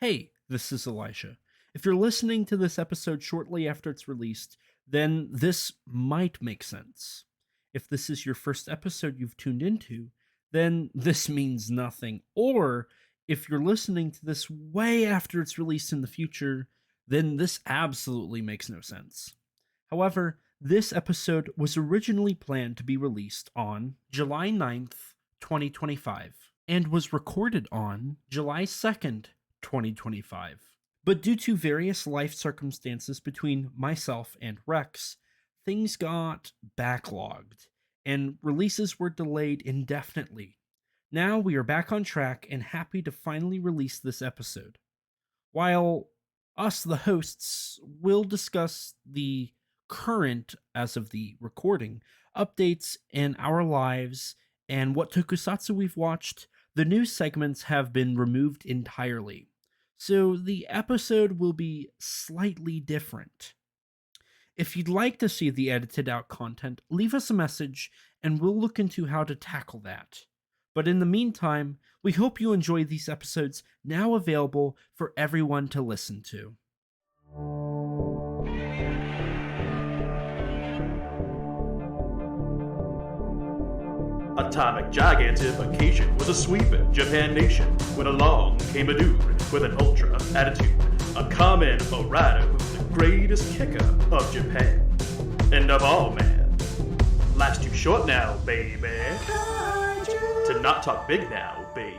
Hey, this is Elijah. If you're listening to this episode shortly after it's released, then this might make sense. If this is your first episode you've tuned into, then this means nothing. Or if you're listening to this way after it's released in the future, then this absolutely makes no sense. However, this episode was originally planned to be released on July 9th, 2025, and was recorded on July 2nd, 2025. But due to various life circumstances between myself and Rex, things got backlogged and releases were delayed indefinitely. Now we are back on track and happy to finally release this episode. While us, the hosts, will discuss the current, as of the recording, updates in our lives and what tokusatsu we've watched, the news segments have been removed entirely. So the episode will be slightly different. If you'd like to see the edited out content, leave us a message and we'll look into how to tackle that. But in the meantime, we hope you enjoy these episodes now available for everyone to listen to. Atomic gigantification was a sweeping Japan nation when along came a dude with an ultra attitude, a common rider who's the greatest kicker of Japan. And of all, man, life's too short now, baby, to not talk big now, baby.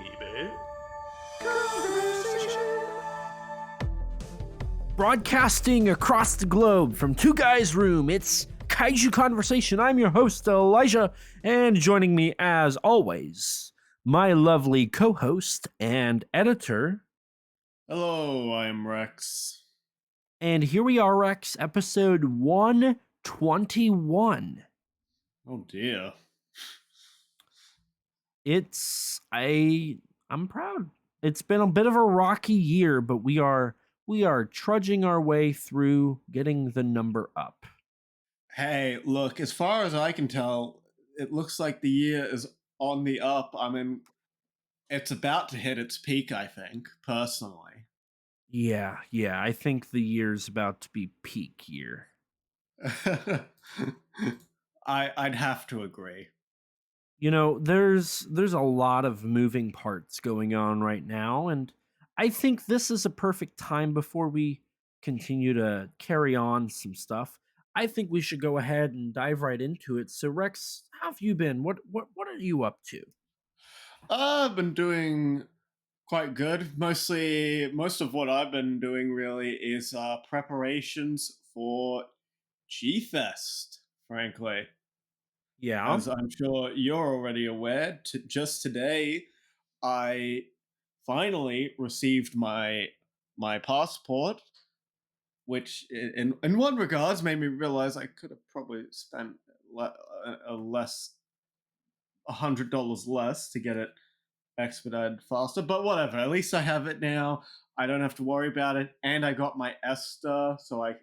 Broadcasting across the globe from Two Guys Room, it's Kaiju Conversation. I'm your host, Elijah, and joining me, as always, my lovely co-host and editor. Hello, I'm Rex. And here we are, Rex, episode 121. Oh dear. I'm proud. It's been a bit of a rocky year, but we are trudging our way through getting the number up. Hey, look, as far as I can tell, it looks like the year is on the up. I mean, it's about to hit its peak, I think, personally. Yeah, I think the year's about to be peak year. I'd have to agree. You know, there's a lot of moving parts going on right now, and I think this is a perfect time before we continue to carry on some stuff. I think we should go ahead and dive right into it. So Rex, how have you been? What are you up to? I've been doing quite good. Most of what I've been doing really is preparations for G-Fest, frankly. Yeah. As I'm sure you're already aware, just today I finally received my passport, which in one regards made me realize I could have probably spent $100 less to get it expedited faster. But whatever, at least I have it now. I don't have to worry about it, and I got my ESTA, so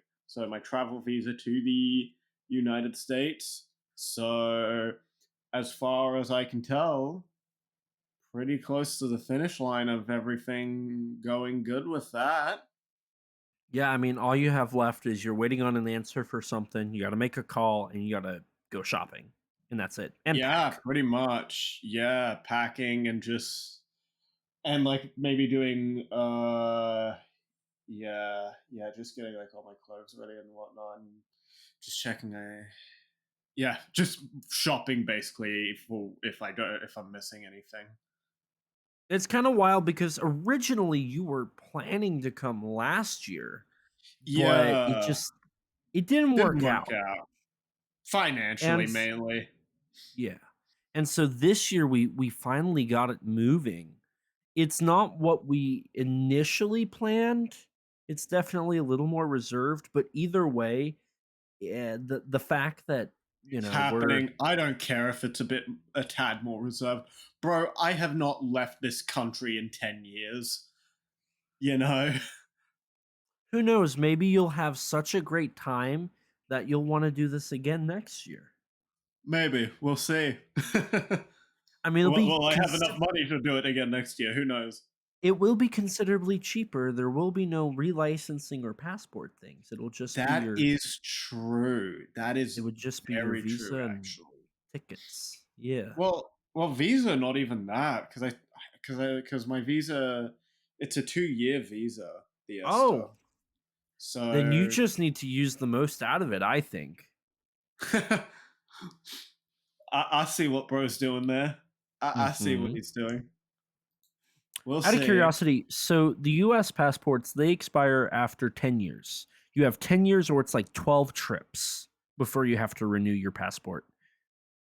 my travel visa to the United States. So, as far as I can tell, pretty close to the finish line of everything going good with that. Yeah, I mean, all you have left is you're waiting on an answer for something. You got to make a call and you got to go shopping, and that's it. And Yeah, pack. pretty much. Yeah, packing and like maybe doing just getting like all my clothes ready and whatnot and just checking just shopping basically if I'm missing anything. It's kind of wild because originally you were planning to come last year, but Yeah, it didn't didn't work work out. out financially And mainly. yeah. And so this year we finally got it moving. It's not what we initially planned. It's definitely a little more reserved, but either way, yeah, the fact that, It's we're happening. I don't care if it's a tad more reserved. Bro, I have not left this country in 10 years. You know? who knows, maybe you'll have such a great time that you'll want to do this again next year. Maybe. We'll see. I mean, it'll be Will I have enough money to do it again next year? Who knows? It will be considerably cheaper. There will be no relicensing or passport things. It'll just be That your is true. That it is would just be your very true, visa and actually. tickets. Yeah. Well, visa, not even that, because my visa, it's a 2-year visa, the ESTA. Oh, then you So just need to use the most out of it, I think. I see what bro's doing there. I see what Mhm. he's doing. We'll Out of see. curiosity, so the US passports, they expire after 10 years. You have 10 years or it's like 12 trips before you have to renew your passport.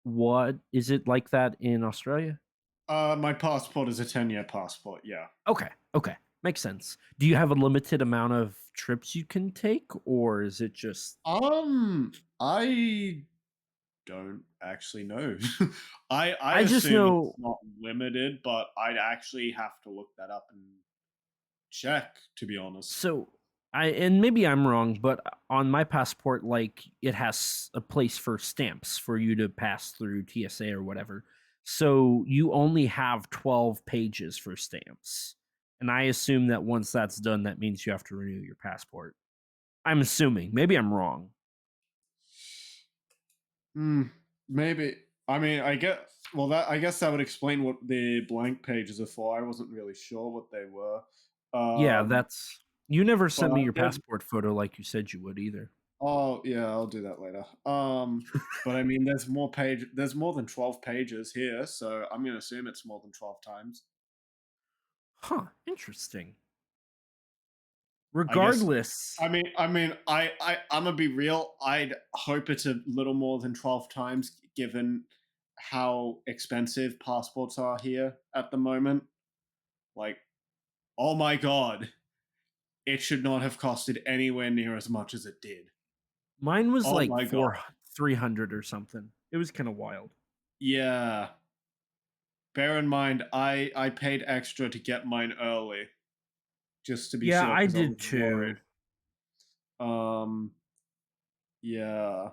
What is it like that in Australia? My passport is a 10-year passport. Yeah. Okay, okay. Makes sense. Do you have a limited amount of trips you can take or is it just I don't actually know. I I just assume it's know not limited, but I'd actually have to look that up and check, to be honest. so I and maybe I'm wrong, but on my passport like it has a place for stamps for you to pass through TSA or whatever. So you only have 12 pages for stamps. And I assume that once that's done that means you have to renew your passport. I'm assuming. Maybe I'm wrong. Hmm. Maybe. I mean, I get. Well, that I guess that would explain what the blank pages are for. I wasn't really sure what they were. Yeah, Um, that's you never but sent me your there's. passport photo like you said you would either. Oh yeah, I'll do that later. But I mean, there's more page. There's more than 12 pages here, so I'm gonna assume it's more than 12 times. Huh, interesting. I guess. Regardless, I'm gonna be real. I'd hope it's a little more than 12 times, given how expensive passports are here at the moment. Like, oh my god, it should not have costed anywhere near as much as it did. mine was Oh like my god. 300 or something. It was kind of wild. Yeah. Bear in mind, I paid extra to get mine early, just to be Yeah, sure, I because I did was worried. too. Um, yeah.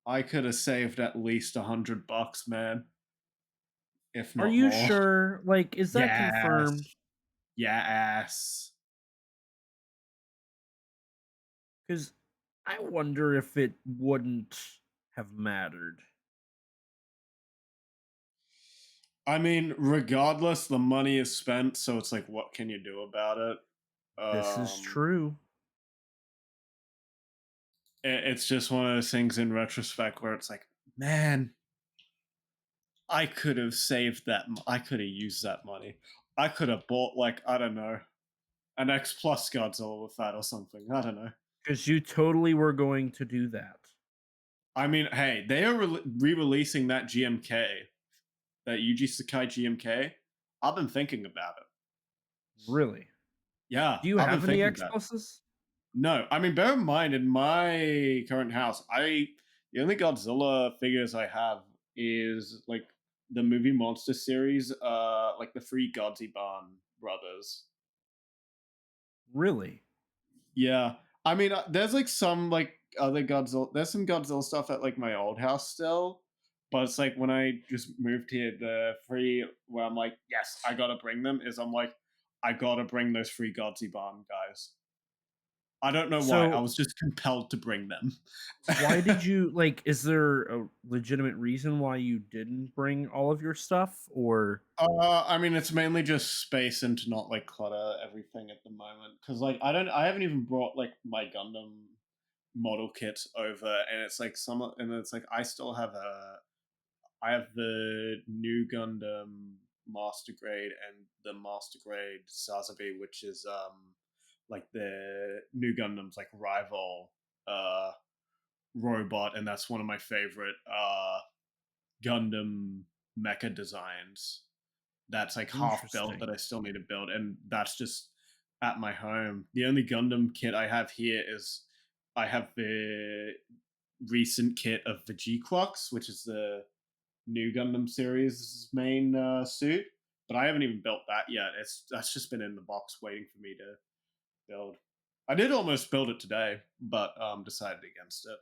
I could have saved at least $100, man, if Are not you more. sure? Like, is that confirmed? Yes. Yes. Because I wonder if it wouldn't have mattered. I mean, regardless, the money is spent, so it's like, what can you do about it? This is Um, true. it's just one of those things in retrospect where it's like, man, I could have saved that. I could have used that money. I could have bought, like, I don't know, an X Plus Godzilla with that or something. I don't know. Because you totally were going to do that. I mean, hey, they are re-releasing that GMK, that Yuji Sakai GMK. I've been thinking about it. Really? Yeah, Do you I've been have any thinking X about it. pluses? No, I mean, bear in mind, in my current house, the only Godzilla figures I have is like the movie monster series, like the three Godziban brothers. Really? Yeah, I mean, there's like some like other Godzilla. There's some Godzilla stuff at like my old house still, but it's like when I just moved here, the three where I'm like, yes, I gotta bring them. Is I'm like, I gotta bring those three Godziban guys. I don't know why. I So was just compelled to bring them. why did you like is there a legitimate reason why you didn't bring all of your stuff or I mean, it's mainly just space and to not like clutter everything at the moment. Because like, I haven't even brought like my Gundam model kits over, and it's like and it's like I have the new Gundam Master Grade and the Master Grade Sazabi, which is like the new Gundam's like rival uh robot, and that's one of my favorite Gundam mecha designs. That's like half built interesting? that I still need to build, and that's just at my home. The only Gundam kit I have here is I have the recent kit of the G Crux, which is the new Gundam series main suit, but I haven't even built that yet. That's just been in the box waiting for me to build. I did almost build it today, but decided against it.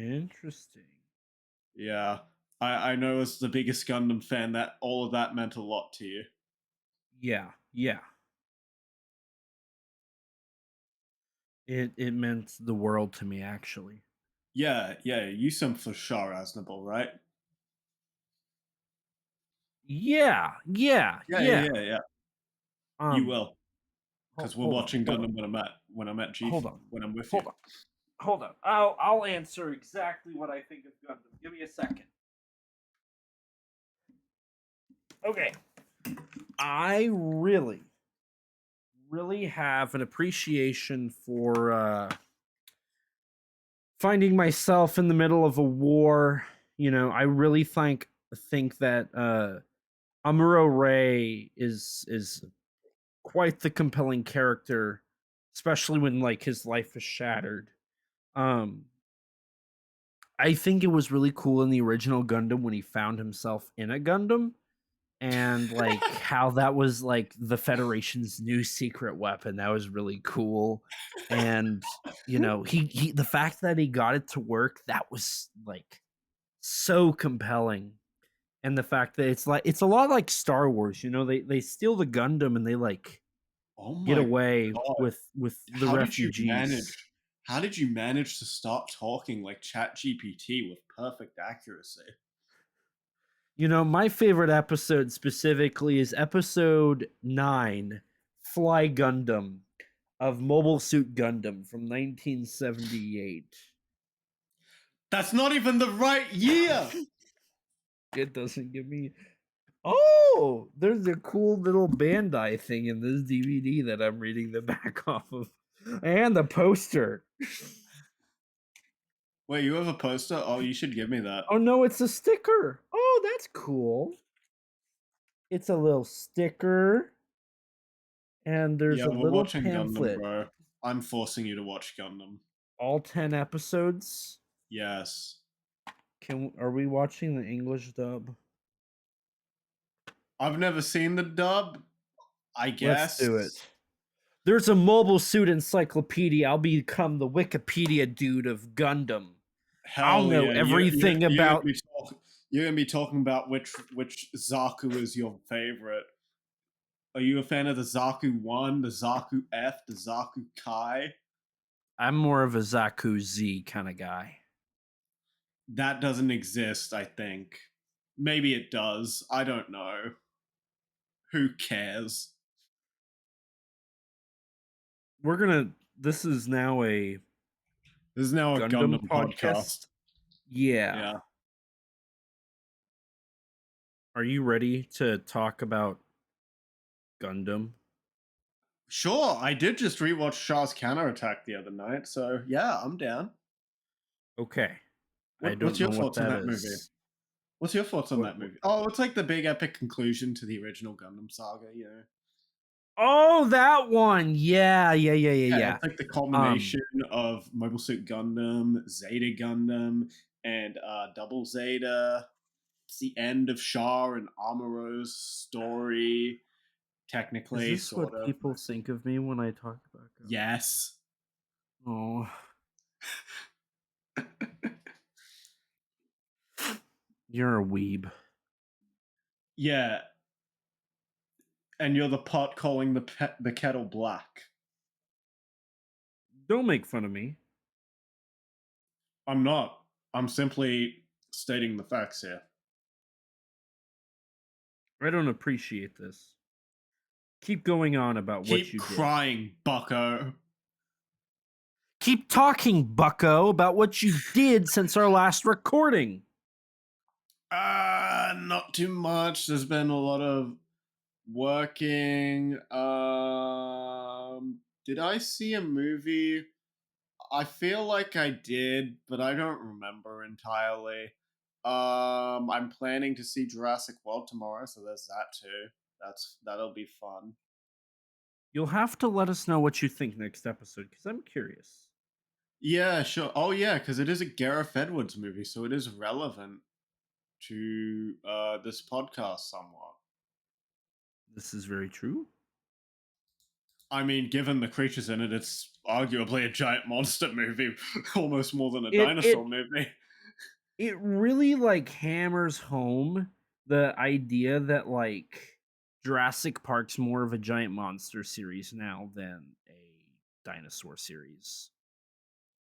Interesting. Yeah. I know as the biggest Gundam fan that all of that meant a lot to you. Yeah, yeah. It meant the world to me, actually. Yeah, yeah, you some for sure, Asnable, right? Yeah, yeah, Yeah, yeah. yeah, yeah, yeah. You Um, will, because we're hold on, watching hold on, Gundam when I'm at G hold on, when I'm with you. hold on, hold on. I'll answer exactly what I think of Gundam. Give me a second. Okay, I really have an appreciation for finding myself in the middle of a war. You know, I really think that Amuro Ray is quite the compelling character, especially when like his life is shattered. Um, I think it was really cool in the original Gundam when he found himself in a Gundam and like how that was like the Federation's new secret weapon. That was really cool. And you know, he the fact that he got it to work, that was like so compelling. And the fact that it's a lot like Star Wars, you know, they steal the Gundam and they like Oh get my away god. with the How did you refugees. manage? How did you manage to start talking like ChatGPT with perfect accuracy? You know, my favorite episode specifically is episode 9, Fly Gundam of Mobile Suit Gundam from 1978. That's not even the right year. It doesn't give me. Oh, there's a cool little Bandai thing in this DVD that I'm reading the back off of. And the poster. Wait, you have a poster? Oh, you should give me that. Oh no, it's a sticker. Oh, that's cool. It's a little sticker. And there's Yeah, a we're little watching Gundam, pamphlet. bro. I'm forcing you to watch Gundam. All 10 episodes. Yes. Are we watching the English dub? I've never seen the dub. I Let's guess. do it. There's a Mobile Suit Encyclopedia. I'll become the Wikipedia dude of Gundam. I'll Hell know yeah. everything about. You're gonna be talking about which Zaku is your favorite. Are you a fan of the Zaku 1, the Zaku F, the Zaku Kai? I'm more of a Zaku Z kind of guy. That doesn't exist, I think. Maybe it does. I don't know. Who cares? We're gonna. This is now a This is now a Gundam Gundam podcast. podcast. Yeah. Yeah. Are you ready to talk about Gundam? Sure, I did just rewatch Shah's Counterattack the other night, so yeah, I'm down. Okay. I What's don't your know what thoughts on that that movie? is. What's your thoughts on What, that movie? Oh, it's like the big epic conclusion to the original Gundam saga, you know. oh, that one. Yeah, yeah, yeah, yeah, Yeah, yeah. it's like the culmination of Mobile Suit Gundam, Zeta Gundam, and Double Zeta. It's the end of Shah and Amuro's story, Is technically, this sort what of. people think of me when I talk about Gundam? Yes. Oh. You're a weeb. Yeah, and you're the pot calling the kettle black. Don't make fun of me. I'm not. I'm simply stating the facts here. I don't appreciate this. Keep going on about what Keep you did. crying, bucko. Keep talking, bucko, about what you did since our last recording. Not too much. There's been a lot of working. Did I see a movie? I feel like I did, but I don't remember entirely. I'm planning to see Jurassic World tomorrow, so there's that too. That'll be fun. You'll have to let us know what you think next episode, because I'm curious. Yeah, sure. Oh yeah, because it is a Gareth Edwards movie, so it is relevant to this podcast somewhat. This is very true. I mean, given the creatures in it, it's arguably a giant monster movie, almost more than a It dinosaur movie. it really like hammers home the idea that like Jurassic Park's more of a giant monster series now than a dinosaur series.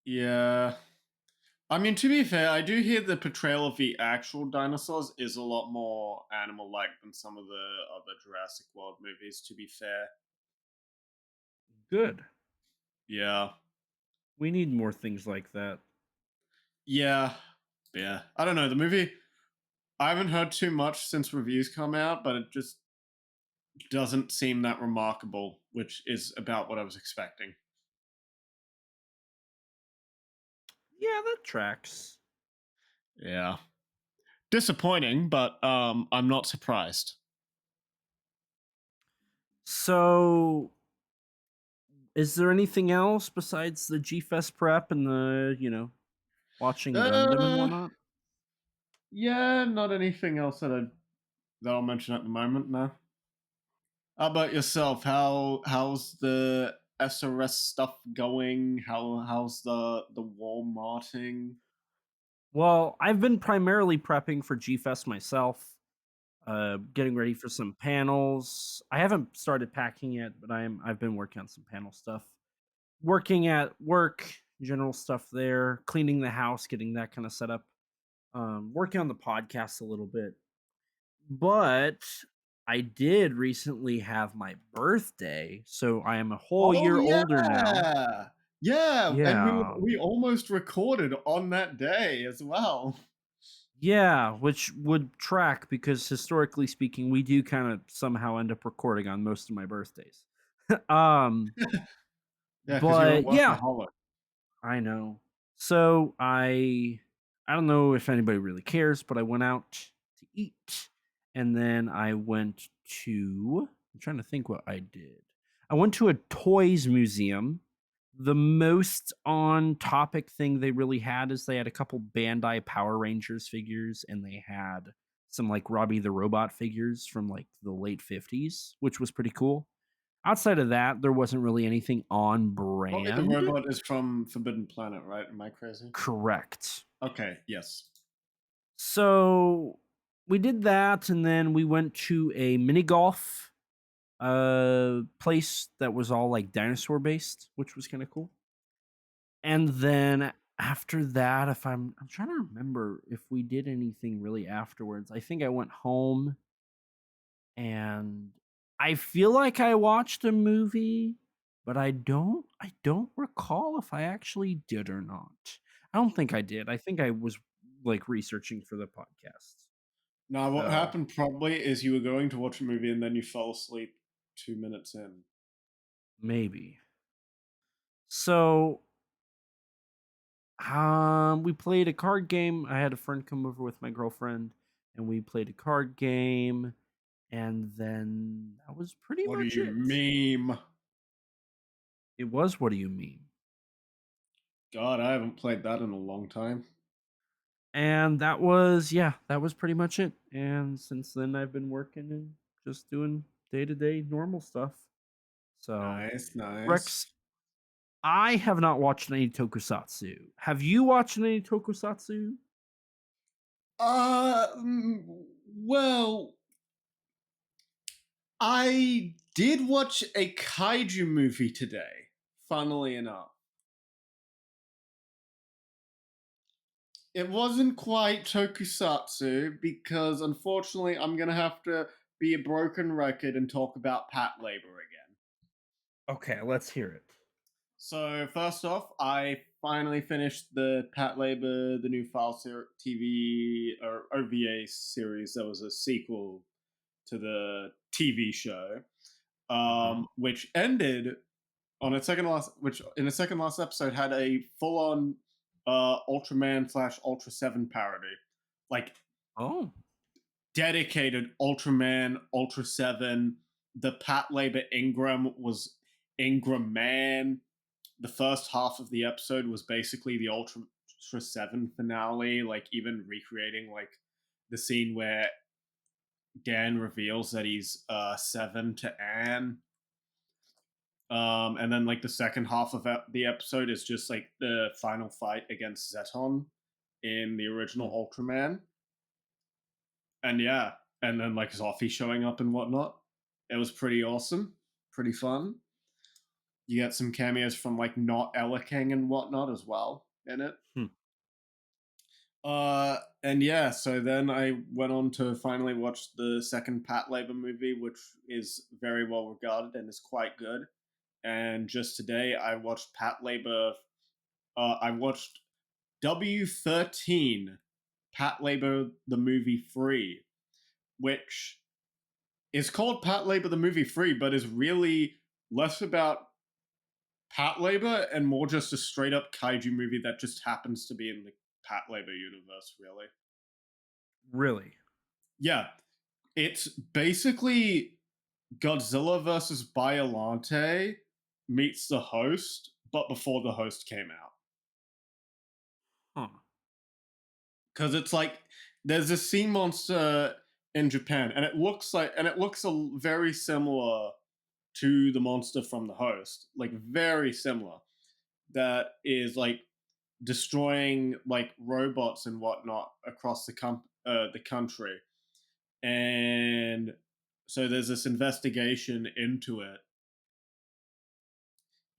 Yeah. I mean, to be fair, I do hear the portrayal of the actual dinosaurs is a lot more animal like than some of the other Jurassic World movies, to be fair. Good. Yeah. We need more things like that. Yeah. Yeah. I don't know. The movie, I haven't heard too much since reviews come out, but it just doesn't seem that remarkable, which is about what I was expecting. Yeah, that tracks. Yeah. Disappointing, but I'm not surprised. So, is there anything else besides the G Fest prep and the, watching Gundam and Uh whatnot? yeah, not anything else that I'll mention at the moment, no. How about yourself? How's the SRS stuff going? How's the Walmarting? Well, I've been primarily prepping for G Fest myself, getting ready for some panels. I haven't started packing yet, but I've been working on some panel stuff. Working at work, general stuff there, cleaning the house, getting that kind of set up. Working on the podcast a little bit. But I did recently have my birthday, so I am a whole Oh year older now. yeah, yeah, and Yeah. we almost recorded on that day as well. Yeah, which would track because historically speaking, we do kind of somehow end up recording on most of my birthdays. um, Yeah, because you're a but yeah, workaholic. I know. So I don't know if anybody really cares, but I went out to eat and then I went to I'm trying to think what I did. I went to a toys museum. The most on topic thing they really had is they had a couple Bandai Power Rangers figures and they had some like Robbie the Robot figures from like the late 50s, which was pretty cool. Outside of that, there wasn't really anything on Probably the brand. robot is from Forbidden Planet, right? Am I crazy? Correct. Okay, yes. So we did that, and then we went to a mini golf place that was all like dinosaur based, which was kind of cool. And then after that, if I'm trying to remember if we did anything really afterwards. I think I went home and I feel like I watched a movie, but I don't recall if I actually did or not. I don't think I did. I think I was like researching for the podcast. Now, what So happened probably is you were going to watch a movie and then you fell asleep 2 minutes in. maybe. So we played a card game. I had a friend come over with my girlfriend and we played a card game and then that was pretty What do much you it. meme? It was what do you mean? God, I haven't played that in a long time. And that was pretty much it. And since then I've been working and just doing day-to-day normal stuff. So, Nice, nice. Rex, I have not watched any tokusatsu. Have you watched any tokusatsu? Well, I did watch a kaiju movie today, funnily enough. It wasn't quite tokusatsu because unfortunately I'm gonna have to be a broken record and talk about Pat Labor again. Okay, let's hear it. So first off, I finally finished the Pat Labor, the new TV or OVA series. That was a sequel to the TV show, Uh-huh. which ended on its second last, which in the second last episode had a full on Ultraman slash Ultra Seven parody, like Oh. dedicated Ultraman, Ultra Seven. The Pat Labor Ingram was Ingram Man. The first half of the episode was basically the Ultra Seven finale, like even recreating like the scene where Dan reveals that he's seven to Anne. And then like the second half of the episode is just like the final fight against Zeton. in the original Hmm. Ultraman. And yeah, and then like Zoffy showing up and whatnot. It was pretty awesome, pretty fun. You get some cameos from like not Elekeng and whatnot as well in it. Hmm. And yeah, so then I went on to finally watch the second Patlabor movie, which is very well regarded and is quite good. And just today, I watched Patlabor. I watched W13 Patlabor the movie free, which is called Patlabor the movie free, but is really less about Patlabor and more just a straight up kaiju movie that just happens to be in the Patlabor universe, really. Really? Yeah, it's basically Godzilla versus Biollante meets the host, but before the host came out. Huh. Because it's like there's a sea monster in Japan, and it looks very similar to the monster from the host, like very similar. That is like destroying like robots and whatnot across the country, and so there's this investigation into it,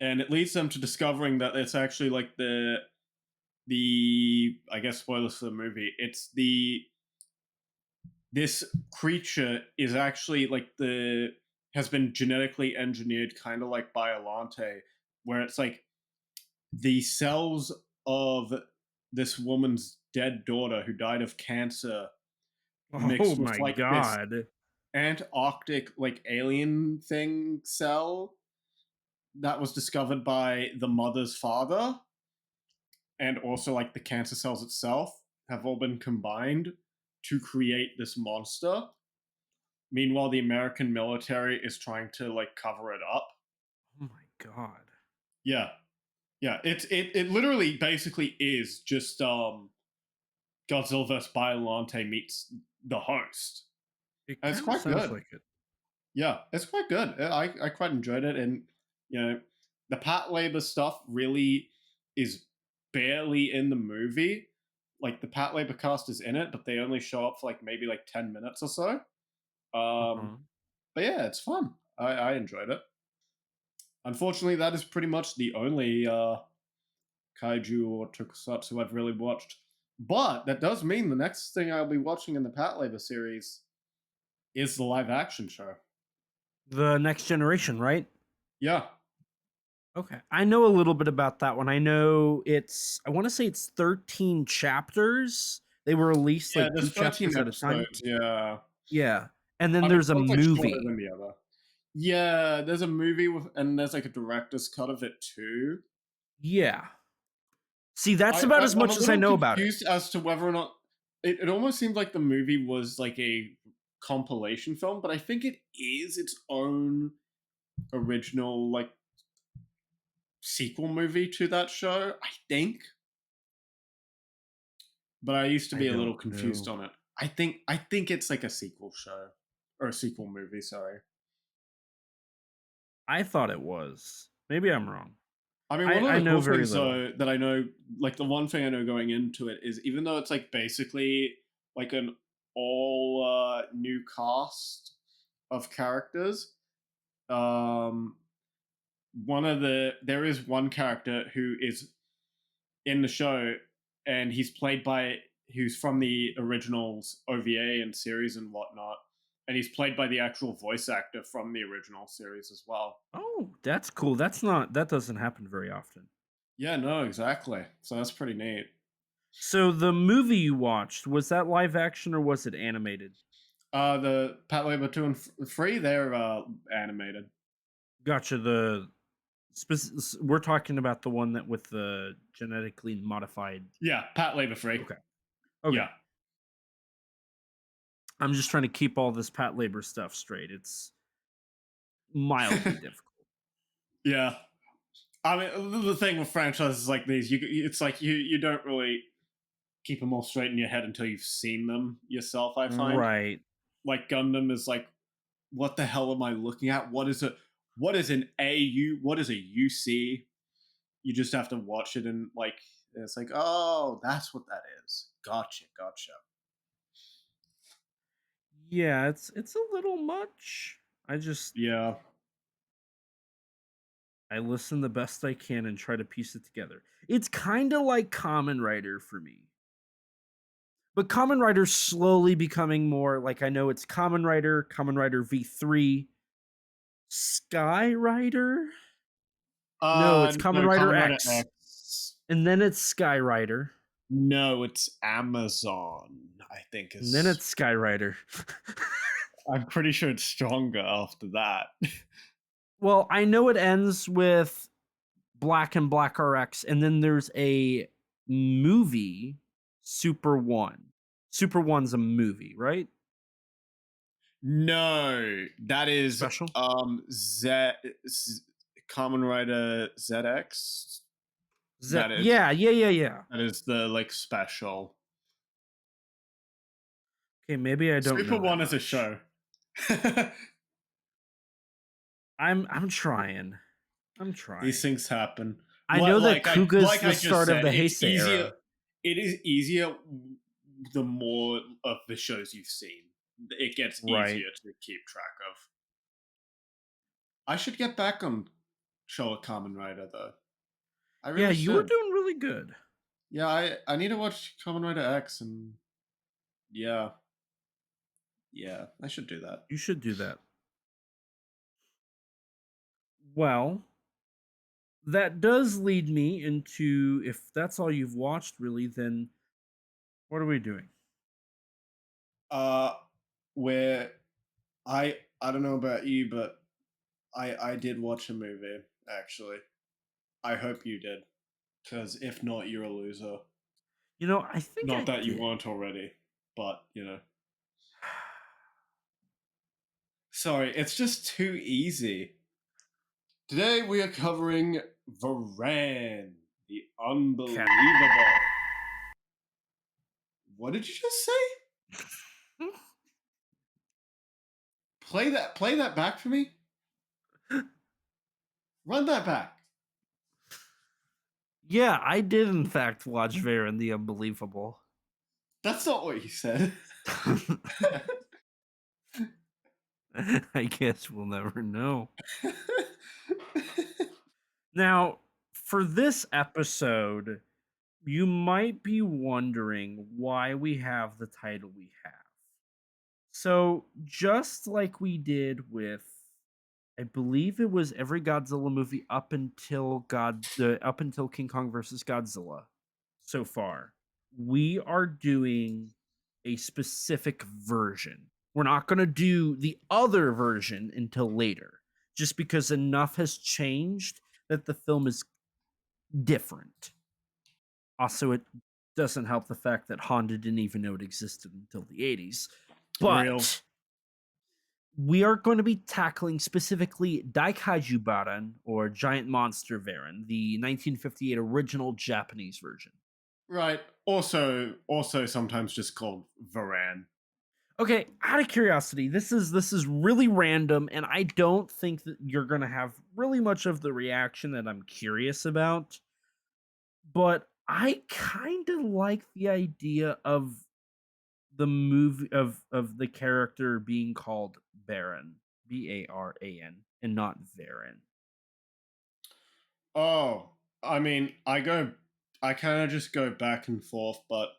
and it leads them to discovering that it's actually like the I guess spoilers for the movie. It's the this creature is actually like the has been genetically engineered, kind of like Biolante, where it's like the cells of this woman's dead daughter who died of cancer Oh mixed with my like this god. Antarctic like alien thing cell that was discovered by the mother's father, and also like the cancer cells itself have all been combined to create this monster. Meanwhile, the American military is trying to like cover it up. Oh my god. Yeah, yeah. It literally basically is just Godzilla vs Biollante meets the host, It and it's kind of quite sounds good. like it. Yeah, it's quite good. I quite enjoyed it, and you know, the Patlabor stuff really is barely in the movie. Like the Patlabor cast is in it, but they only show up for like maybe like 10 minutes or so. Um, Uh-huh. but yeah, it's fun. I enjoyed it. Unfortunately, that is pretty much the only kaiju or tokusatsu I've really watched. But that does mean the next thing I'll be watching in the Patlabor series is the live action show. The Next Generation, right? Yeah, Okay. I know a little bit about that one. I know I want to say it's 13 chapters. They were released yeah. like two There's 13 chapters at a time. episodes. Yeah, Yeah. And then I mean there's a one's like shorter movie. than the other. Yeah, there's a movie with, and there's like a director's cut of it too. Yeah. See, that's about as I'm a much as I little know about it. confused as to whether or not it almost seemed like the movie was like a compilation film, but I think it is its own original like sequel movie to that show. I think, but I used to I be a little don't confused know. on it. I think it's like a sequel show or a sequel movie. Sorry. I thought it was. Maybe I'm wrong. I mean, one of I the know cool very things little. though that I know, like the one thing I know going into it is even though it's like basically like an all new cast of characters, um, there is one character who is in the show, and he's played by who's from the originals OVA and series and whatnot, and he's played by the actual voice actor from the original series as well. Oh, that's cool. That doesn't happen very often. Yeah, no, exactly. So that's pretty neat. So the movie you watched, was that live action or was it animated? The Patlabor 2 and 3, they're animated. Gotcha. We're talking about the one that with the genetically modified. Yeah, Patlabor 3. Okay. Okay. Yeah. I'm just trying to keep all this Pat Labor stuff straight. It's mildly difficult. Yeah. I mean, the thing with franchises like these, it's like you don't really keep them all straight in your head until you've seen them yourself, I find. Right. Like Gundam is like, what the hell am I looking at? What is an AU? What is a UC? You just have to watch it and like And it's like, oh, that's what that is. Gotcha. Yeah, it's a little much. I just Yeah. I listen the best I can and try to piece it together. It's kind of like Common Rider for me. But Common Rider's slowly becoming more like I know it's Common Rider V3, Sky Rider. No, it's Common No, Rider Kamen Rider X, X. and then it's Sky Rider, No, it's Amazon, I think and then is. it's Sky Rider. I'm pretty sure it's stronger after that. Well, I know it ends with Black and Black RX, and then there's a movie, Super One. Super One's a movie, right? No, that is Special? Z Kamen Rider ZX. That is Yeah. that is the like special. Okay, maybe I don't Super know that One is a much. show. I'm trying. I'm trying. These things happen. I know that Kuga's like the I just start of said, the it's Heisei easier. era. It is easier the more of the shows you've seen. It gets Right. easier to keep track of. I should get back on Show a Kamen Rider though. I really Yeah, you were should. doing really good. Yeah, I need to watch Kamen Rider X and yeah. Yeah, I should do that. You should do that. Well, that does lead me into if that's all you've watched, really, then what are we doing? Where I don't know about you, but I did watch a movie actually. I hope you did, because if not, you're a loser. You know, I think Not I that you did. weren't already, but you know. Sorry, it's just too easy. Today we are covering Varan, the unbelievable. What did you just say? Play that back for me. Run that back. Yeah, I did in fact watch Varan the Unbelievable. That's not what you said. I guess we'll never know. Now, for this episode, you might be wondering why we have the title we have. So, just like we did with, I believe it was every Godzilla movie up until up until King Kong versus Godzilla so far, we are doing a specific version. We're not going to do the other version until later, just because enough has changed that the film is different. Also, it doesn't help the fact that Honda didn't even know it existed until the 80s. But Real. we are going to be tackling specifically Daikaiju Baran, or Giant Monster Varan, the 1958 original Japanese version. Right. Also sometimes just called Varan. Okay, out of curiosity, this is really random, and I don't think that you're gonna have really much of the reaction that I'm curious about. But I kind of like the idea of the movie of the character being called Baran, Baran, and not Varan. Oh, I mean, I kind of just go back and forth, but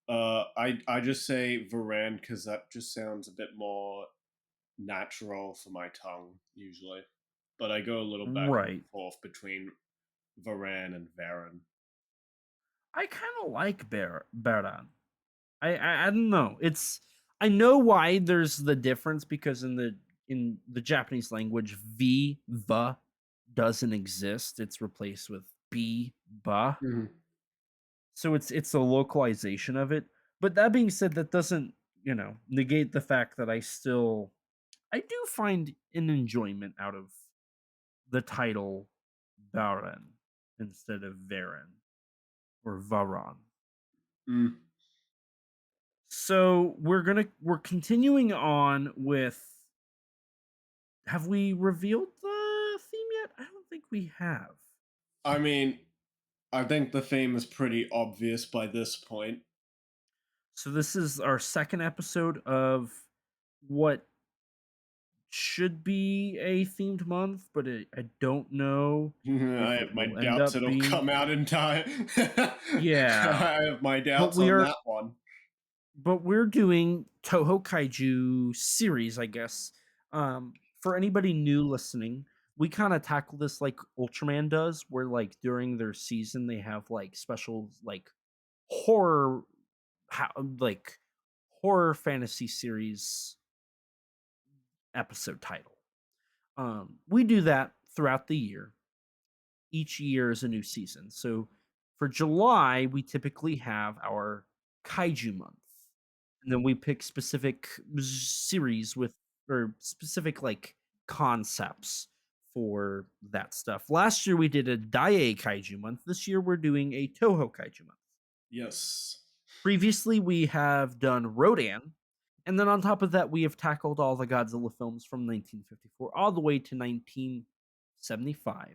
I just say Varan because that just sounds a bit more natural for my tongue usually. But I go a little back and Right. forth between Varan and Varan. I kind of like Baran. I don't know. I know why there's the difference because in the Japanese language, va doesn't exist. It's replaced with ba. Mm-hmm. So it's a localization of it. But that being said, that doesn't, negate the fact that I do find an enjoyment out of the title Baran instead of Varan or Varan. Mm. So we're continuing on with. Have we revealed the theme yet? I don't think we have. I mean, I think the theme is pretty obvious by this point. So this is our second episode of what should be a themed month, but I don't know I if it have my will end doubts up it'll being. come out in time. Yeah, I have my but doubts we on are that one. but we're doing Toho Kaiju series, I guess. For anybody new listening, we kind of tackle this like Ultraman does, where like during their season they have like special like horror, how like horror fantasy series episode title. We do that throughout the year. Each year is a new season. So for July, we typically have our Kaiju month. And then we pick specific series with or specific like concepts for that stuff. Last year we did a Daiei Kaiju month. This year we're doing a Toho Kaiju month. Yes. Previously we have done Rodan, and then on top of that we have tackled all the Godzilla films from 1954 all the way to 1975.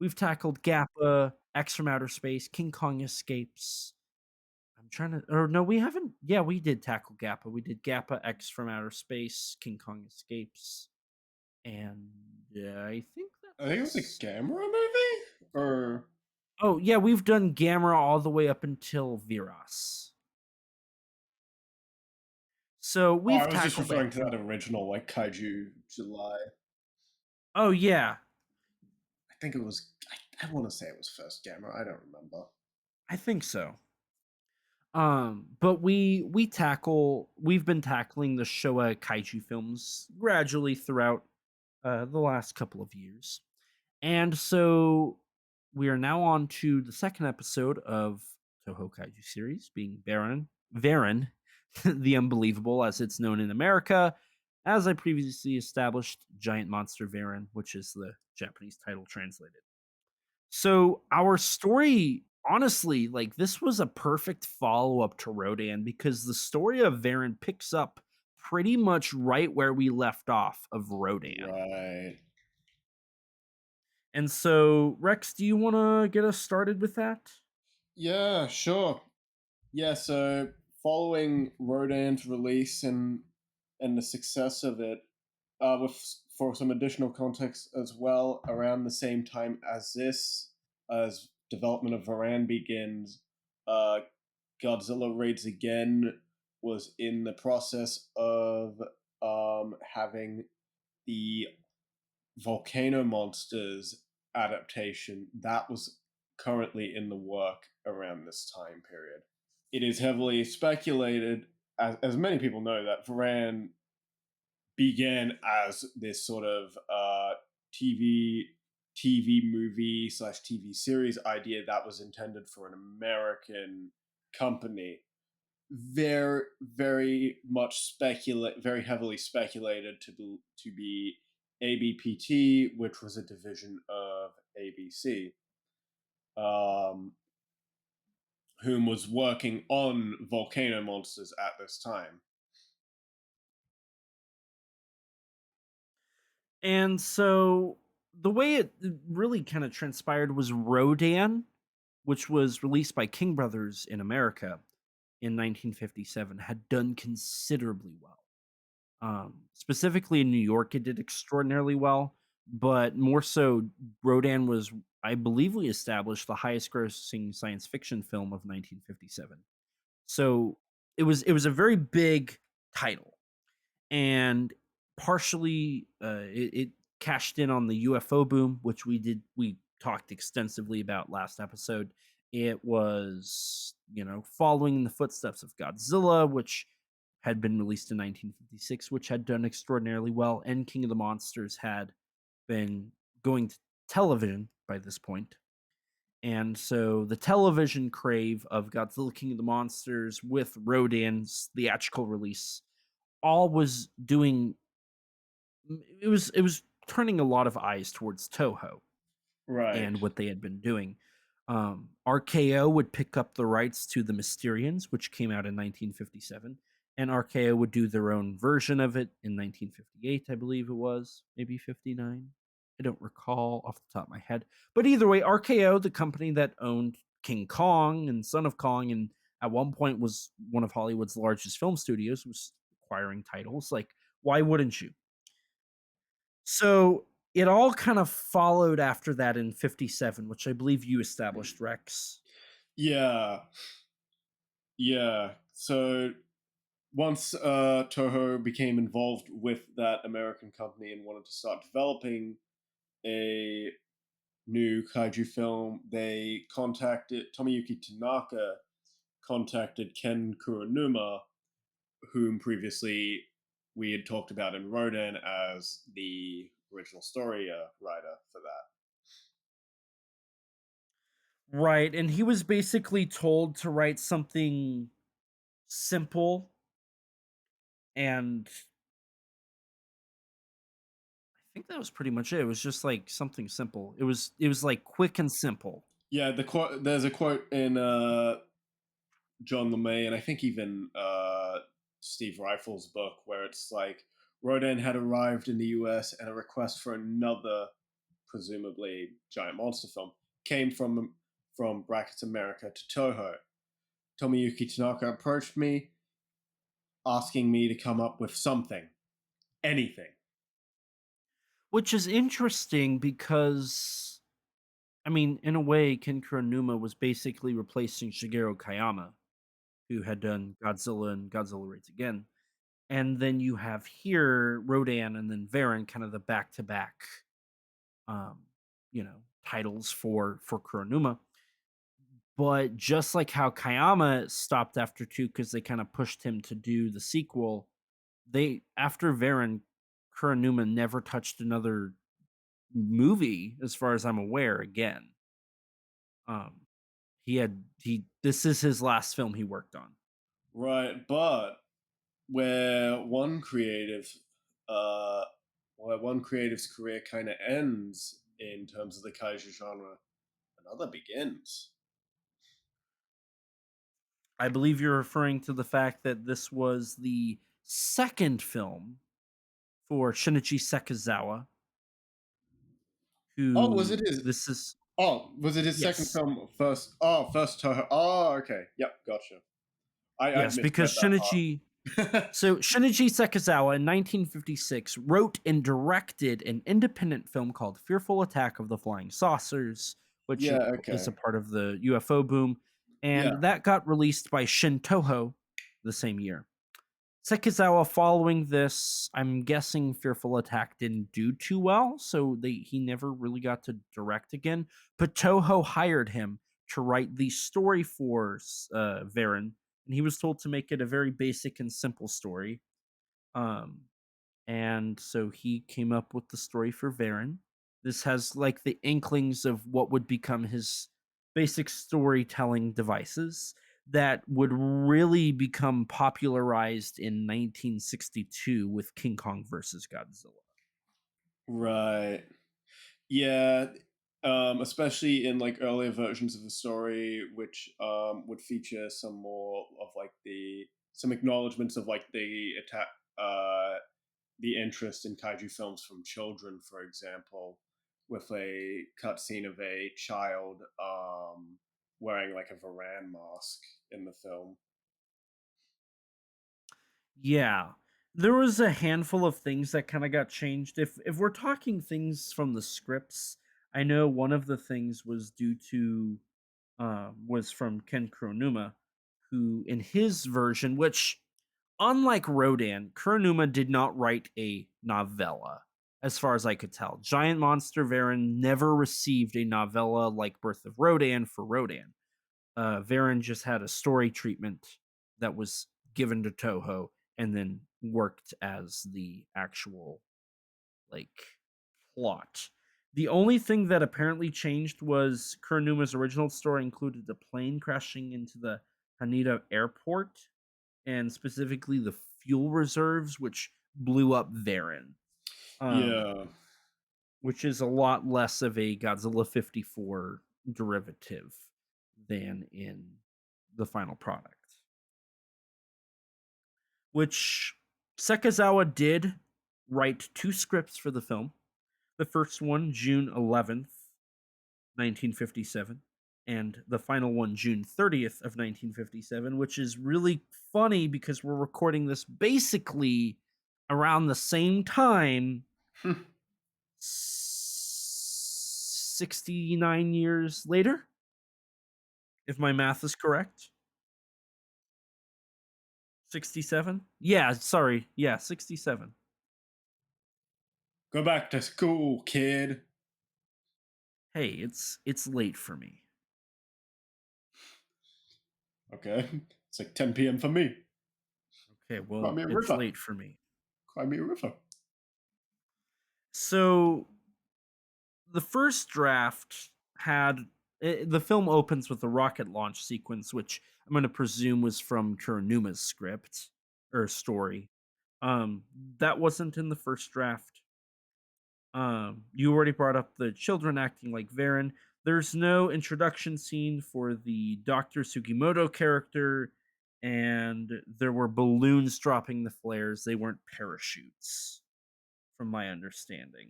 We've tackled Gappa, X from Outer Space, King Kong Escapes. I'm trying to, or no, we haven't. Yeah, we did tackle Gappa. We did Gappa, X from Outer Space, King Kong Escapes, and I think I think it was a that's. Gamera movie? Or Oh yeah, we've done Gamera all the way up until Viras. So oh, I we've was just tackled referring to everything. that original like Kaiju July. Oh yeah, I think it was I want to say it was first Gamera. I don't remember. I think so. But we've been tackling the Showa kaiju films gradually throughout the last couple of years. And so we are now on to the second episode of Toho Kaiju series, being Varan, the Unbelievable, as it's known in America. As I previously established, Giant Monster Varan, which is the Japanese title translated. So our story, honestly, like this was a perfect follow up to Rodan because the story of Varan picks up pretty much right where we left off of Rodan. Right. And so, Rex, do you want to get us started with that? Yeah, sure. Yeah, so following Rodan's release and the success of it, with for some additional context as well, around the same time as this, as development of Varan begins, uh, Godzilla Raids Again was in the process of having the Volcano Monsters adaptation that was currently in the work around this time period. It is heavily speculated, as many people know, that Varan began as this sort of TV movie slash TV series idea that was intended for an American company. Very much speculate, very heavily speculated to be ABPT, which was a division of ABC, um, whom was working on Volcano Monsters at this time. And so, the way it really kind of transpired was Rodan, which was released by King Brothers in America in 1957, had done considerably well. Specifically in New York, it did extraordinarily well, but more so, Rodan was, I believe, we established the highest grossing science fiction film of 1957. So it was a very big title, and partially it cashed in on the UFO boom, which we talked extensively about last episode. It was following in the footsteps of Godzilla, which had been released in 1956, which had done extraordinarily well, and King of the Monsters had been going to television by this point. And so the television crave of Godzilla King of the Monsters with Rodan's theatrical release all was doing it was turning a lot of eyes towards Toho Right. and what they had been doing. RKO would pick up the rights to the Mysterians, which came out in 1957, and RKO would do their own version of it in 1958, I believe it was, maybe 59. I don't recall off the top of my head. But either way, RKO, the company that owned King Kong and Son of Kong, and at one point was one of Hollywood's largest film studios, was acquiring titles. Like, why wouldn't you? So it all kind of followed after that in 57, which I believe you established, Rex. Yeah, yeah. So once Toho became involved with that American company and wanted to start developing a new kaiju film, they contacted Tomiyuki Tanaka, contacted Ken Kuronuma, whom previously we had talked about in Rodan as the original story writer for that. Right. And he was basically told to write something simple and I think that was pretty much it. It was just like something simple. It was like quick and simple. Yeah, there's a quote in John LeMay and I think even Steve Rifle's book where it's like Rodan had arrived in the US and a request for another, presumably giant monster film, came from brackets America to Toho. Tomiyuki Tanaka approached me, asking me to come up with something, anything. Which is interesting because I mean, in a way, Ken Kuronuma was basically replacing Shigeru Kayama, who had done Godzilla and Godzilla Raids Again. And then you have here Rodan and then Varan, kind of the back to back um, titles for Kuronuma. But just like how Kayama stopped after two because they kind of pushed him to do the sequel, they after Varan, Kuronuma never touched another movie, as far as I'm aware, again. Um, he this is his last film he worked on. Right, but where one creative, uh, where one creative's career kind of ends in terms of the kaiju genre, another begins. I believe you're referring to the fact that this was the second film for Shinichi Sekizawa, Oh, was who it his? this is Oh, was it his second yes. film? First, oh, first Toho. Oh, okay. Yep, gotcha. I'd Yes, because misread that part. Shinichi Sekizawa in 1956 wrote and directed an independent film called Fearful Attack of the Flying Saucers, which Yeah. is Okay. a part of the UFO boom, and Yeah. that got released by Shin Toho the same year. Sekizawa following this, I'm guessing Fearful Attack didn't do too well, so he never really got to direct again. But Toho hired him to write the story for Varan, and he was told to make it a very basic and simple story. Um, and so he came up with the story for Varan. This has like the inklings of what would become his basic storytelling devices that would really become popularized in 1962 with King Kong versus Godzilla. Right. Yeah. Especially in like earlier versions of the story, which would feature some more of like the some acknowledgments of like uh, the interest in kaiju films from children, for example, with a cutscene of a child wearing like a Varan mask in the film. Yeah. There was a handful of things that kind of got changed. If we're talking things from the scripts, I know one of the things was due to was from Ken Kuronuma, who in his version, which unlike Rodan, Kuronuma did not write a novella, as far as I could tell. Giant Monster Varan never received a novella like Birth of Rodan for Rodan. Varan just had a story treatment that was given to Toho and then worked as the actual like plot. The only thing that apparently changed was Kuronuma's original story included a plane crashing into the Haneda airport and specifically the fuel reserves, which blew up Varan, Yeah. which is a lot less of a Godzilla 54 derivative than in the final product. Which Sekizawa did write two scripts for the film. The first one, June 11th, 1957, and the final one, June 30th, 1957, which is really funny because we're recording this basically around the same time, 69 years later, if my math is correct. 67? Yeah, sorry. Yeah, 67. Go back to school, kid. Hey, it's late for me. Okay. It's like 10 p.m. for me. Okay, Cry well, me a it's river. late for me. Cry me a river. So the first draft had the film opens with a rocket launch sequence, which I'm going to presume was from Kuronuma's script or story. Um, that wasn't in the first draft. You already brought up the children acting like Varan. There's no introduction scene for the Dr. Sugimoto character, and there were balloons dropping the flares. They weren't parachutes, from my understanding.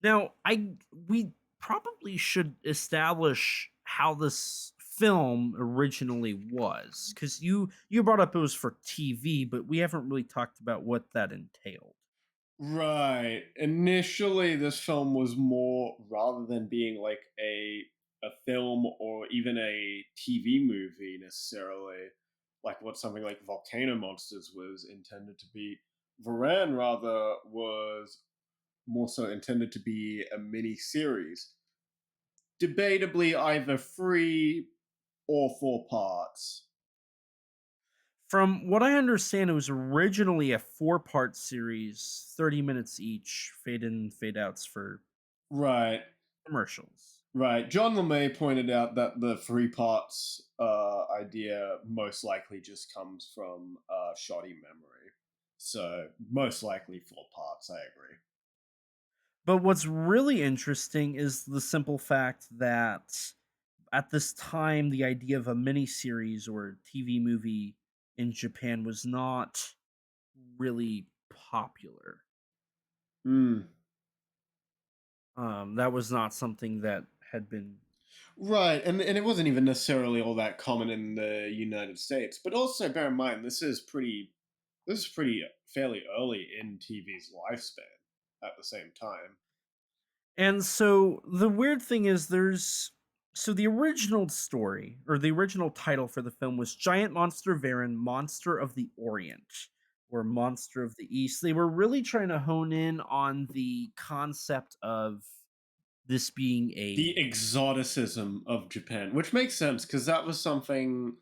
Now, I we probably should establish how this film originally was, because you brought up it was for TV, but we haven't really talked about what that entailed. Right. Initially, this film was more, rather than being like a film or even a TV movie necessarily, like what something like Volcano Monsters was intended to be. Varan rather was more so intended to be a mini series, debatably either 3 or 4 parts. From what I understand, it was originally a four-part series, 30 minutes each, fade in, fade outs for Right. commercials. Right. John LeMay pointed out that the 3 parts idea most likely just comes from shoddy memory. So, most likely 4 parts, I agree. But what's really interesting is the simple fact that at this time, the idea of a miniseries or TV movie in Japan was not really popular. Mm. That was not something that had been. Right. And it wasn't even necessarily all that common in the United States. But also, bear in mind, this is pretty fairly early in TV's lifespan at the same time. And so the weird thing is so the original story or the original title for the film was Giant Monster Varan, Monster of the Orient or Monster of the East. They were really trying to hone in on the concept of this being The a exoticism of Japan, which makes sense because that was something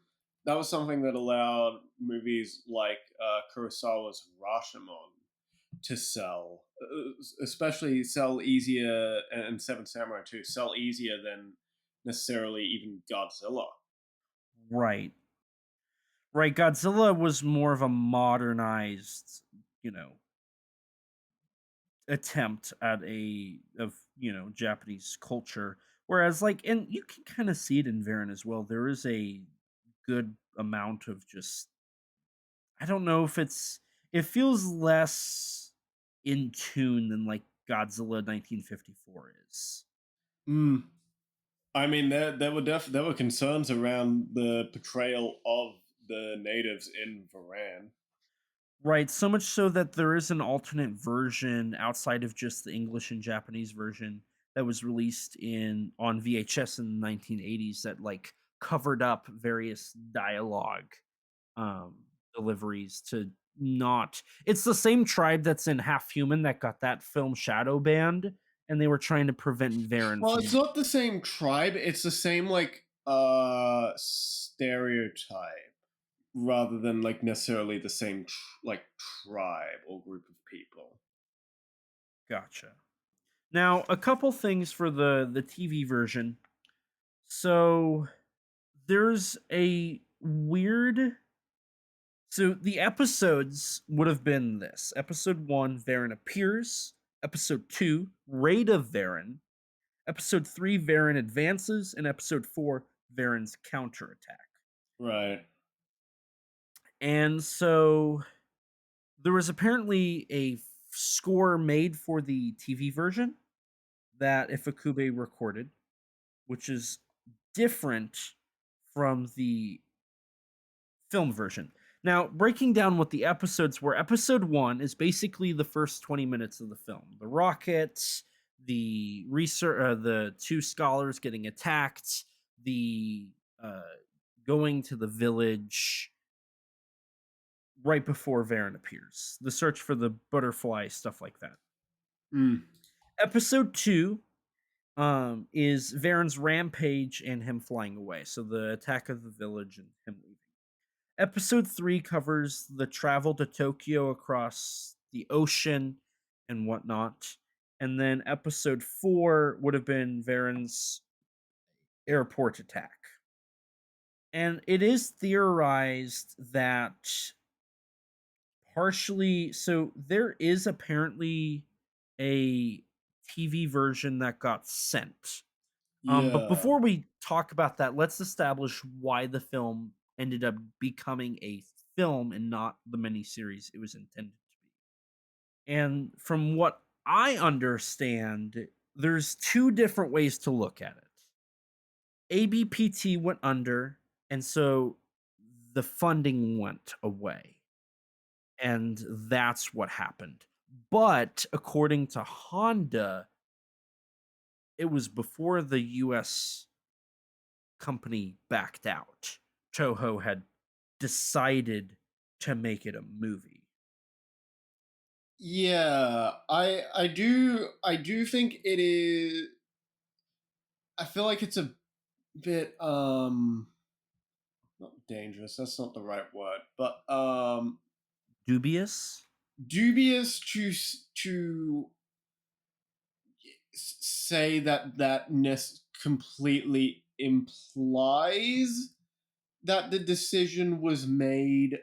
that allowed movies like Kurosawa's Rashomon to sell, especially sell easier, and Seven Samurai too, sell easier than necessarily even Godzilla. right. Right, Godzilla was more of a modernized, you know, attempt at Japanese culture. Whereas, like, and you can kind of see it in Varan as well. There is a good amount of just I don't know if it feels less in tune than like Godzilla 1954 is. Mm. I mean, there were concerns around the portrayal of the natives in Varan. Right, so much so that there is an alternate version outside of just the English and Japanese version that was released in on VHS in the 1980s that like covered up various dialogue um deliveries to not it's the same tribe that's in Half Human that got that film shadow banned, and they were trying to prevent Varen Well, it's from. not the same tribe. It's the same like stereotype rather than like necessarily the same like tribe or group of people. Gotcha. Now a couple things for the TV version. So there's a weird so the episodes would have been this: episode 1, Varen appears; episode 2, Raid of Varen; episode 3, Varen advances; and episode 4, Varen's counterattack. Right. And so there was apparently a score made for the TV version that Ifukube recorded, which is different from the film version. Now, breaking down what the episodes were, episode 1 is basically the first 20 minutes of the film. The rockets, the research, the two scholars getting attacked, the uh, going to the village right before Varan appears, the search for the butterfly, stuff like that. Mm. Episode 2 is Varan's rampage and him flying away. So the attack of the village and him leaving. Episode 3 covers the travel to Tokyo across the ocean and whatnot. And then episode 4 would have been Varan's airport attack. And it is theorized that partially, so there is apparently a TV version that got sent. But Yeah. before we talk about that, let's establish why the film ended up becoming a film and not the miniseries it was intended to be. And from what I understand, there's two different ways to look at it. ABPT went under, and so the funding went away. And that's what happened. But according to Honda, it was before the US company backed out. Toho had decided to make it a movie. Yeah, I do think it is. I feel like it's a bit not dangerous. That's not the right word, but Dubious? dubious to say that completely implies that the decision was made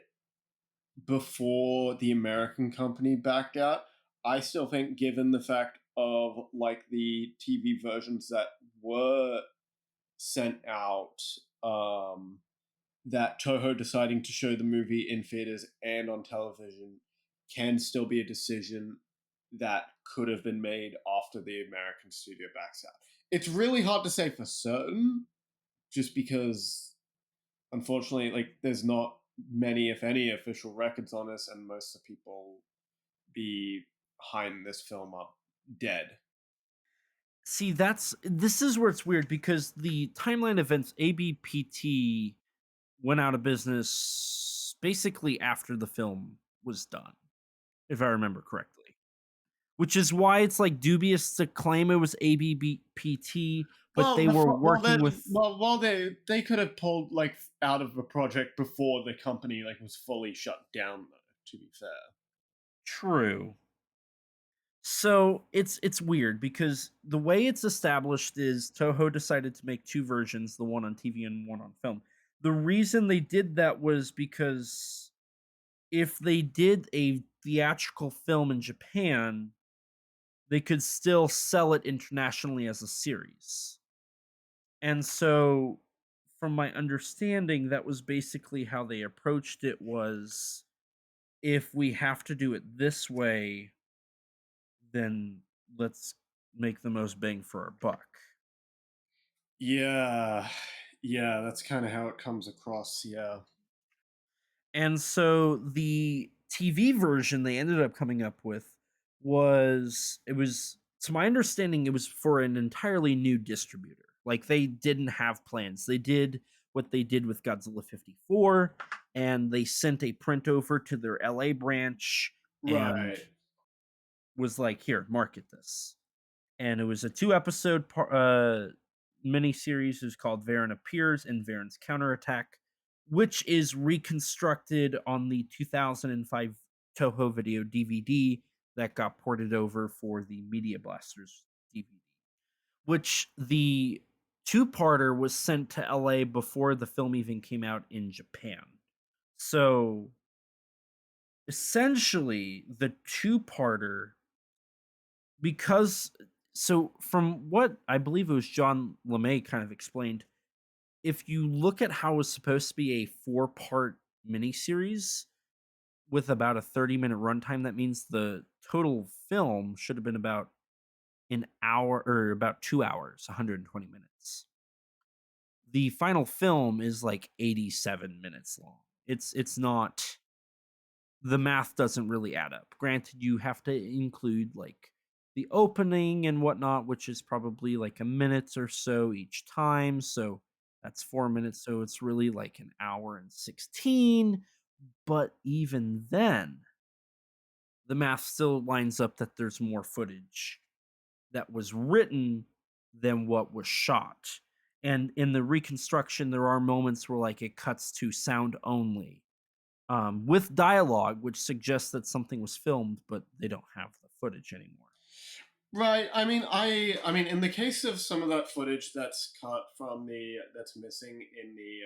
before the American company backed out. I still think, given the fact of like the TV versions that were sent out, that Toho deciding to show the movie in theaters and on television can still be a decision that could have been made after the American studio backs out. It's really hard to say for certain, just because unfortunately, like, there's not many, if any, official records on this, and most of the people behind this film are dead. See, this is where it's weird because the timeline events ABPT went out of business basically after the film was done, if I remember correctly. Which is why it's like dubious to claim it was ABPT, but they were working with. Well, they could have pulled like out of the project before the company like was fully shut down. Though, to be fair, True. So it's weird because the way it's established is Toho decided to make two versions, the one on TV and one on film. The reason they did that was because if they did a theatrical film in Japan, they could still sell it internationally as a series. And so from my understanding, that was basically how they approached it was if we have to do it this way, then let's make the most bang for our buck. yeah, yeah, that's kind of how it comes across. Yeah, And so the TV version they ended up coming up with was to my understanding it was for an entirely new distributor. Like they didn't have plans. They did what they did with Godzilla 54 and they sent a print over to their LA branch and right. was like, "Here, market this." And it was a 2-episode mini series. It was called Varan Appears and Varan's Counterattack, which is reconstructed on the 2005 Toho Video DVD that got ported over for the Media Blasters DVD. Which the two-parter was sent to LA before the film even came out in Japan. So essentially, the two-parter, because so from what I believe it was John LeMay kind of explained, if you look at how it was supposed to be a 4-part miniseries, with about a 30-minute runtime, that means the total film should have been about an hour or about 2 hours, 120 minutes. The final film is like 87 minutes long. It's not, the math doesn't really add up. Granted, you have to include like the opening and whatnot, which is probably like a minute or so each time. So that's 4 minutes. So it's really like an hour and 16. But even then, the math still lines up that there's more footage that was written than what was shot. And in the reconstruction, there are moments where like it cuts to sound only, with dialogue, which suggests that something was filmed, but they don't have the footage anymore. Right. I mean, in the case of some of that footage that's cut from that's missing in the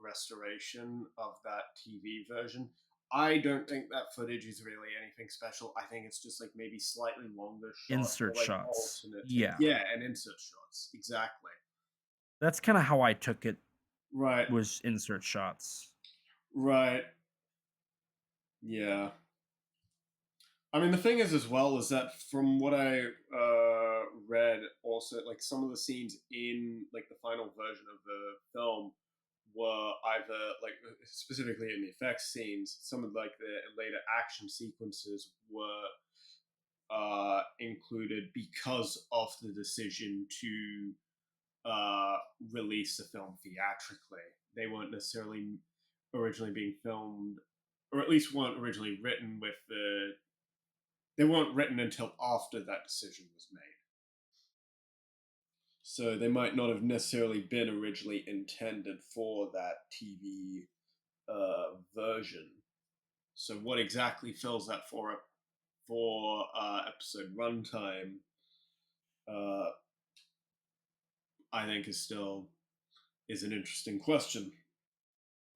restoration of that TV version, I don't think that footage is really anything special. I think it's just like maybe slightly longer shots or Insert like shots. alternate take. Yeah. Yeah, and insert shots. Exactly. That's kind of how I took it, Right. was insert shots. Right. Yeah. I mean, the thing is, as well, is that from what I read, also like some of the scenes in like the final version of the film were either like specifically in the effects scenes, some of like the later action sequences were included because of the decision to release the film theatrically. They weren't necessarily originally being filmed, or at least weren't originally written with the they weren't written until after that decision was made. So they might not have necessarily been originally intended for that TV version. So what exactly fills that for episode runtime? Uh, I think is an interesting question.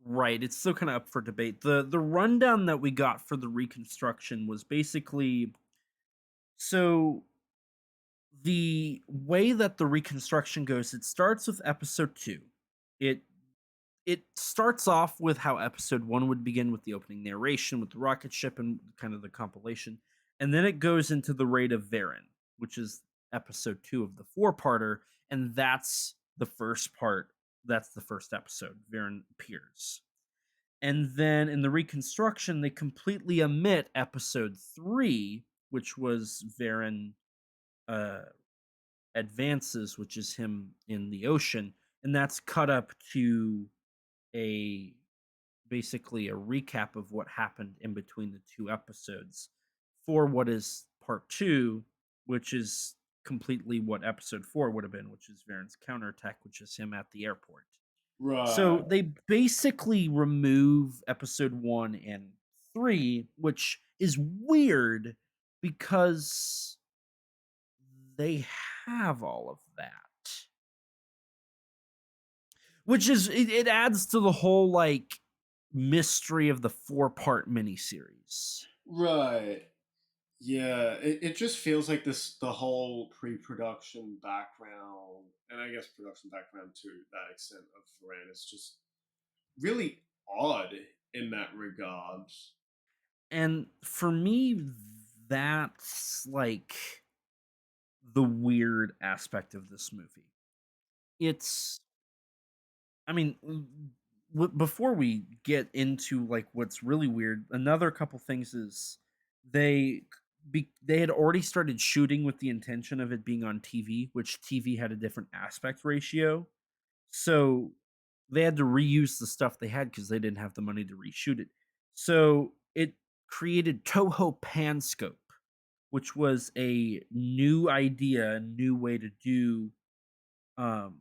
Right, it's still kind of up for debate. The rundown that we got for the reconstruction was basically, so the way that the reconstruction goes, it starts with episode 2. It it starts off with how episode 1 would begin, with the opening narration with the rocket ship and kind of the compilation. And then it goes into the raid of Varan, which is episode 2 of the four-parter, and that's the first part. That's the first episode. Varan appears. And then in the reconstruction, they completely omit episode 3, which was Varan uh, advances, which is him in the ocean, and that's cut up to a basically a recap of what happened in between the two episodes for what is part 2, which is completely what episode 4 would have been, which is Varen's counterattack, which is him at the airport. Right. So they basically remove episode 1 and 3, which is weird because they have all of that. Which is, it adds to the whole like mystery of the four-part miniseries. Right. Yeah, it just feels like the whole pre-production background, and I guess production background to that extent of Varan is just really odd in that regard. And for me, that's like the weird aspect of this movie. It's, I mean, before we get into like what's really weird, another couple things is they they had already started shooting with the intention of it being on TV, which TV had a different aspect ratio. So they had to reuse the stuff they had because they didn't have the money to reshoot it. So it created Toho Panscope, which was a new idea, a new way to do um,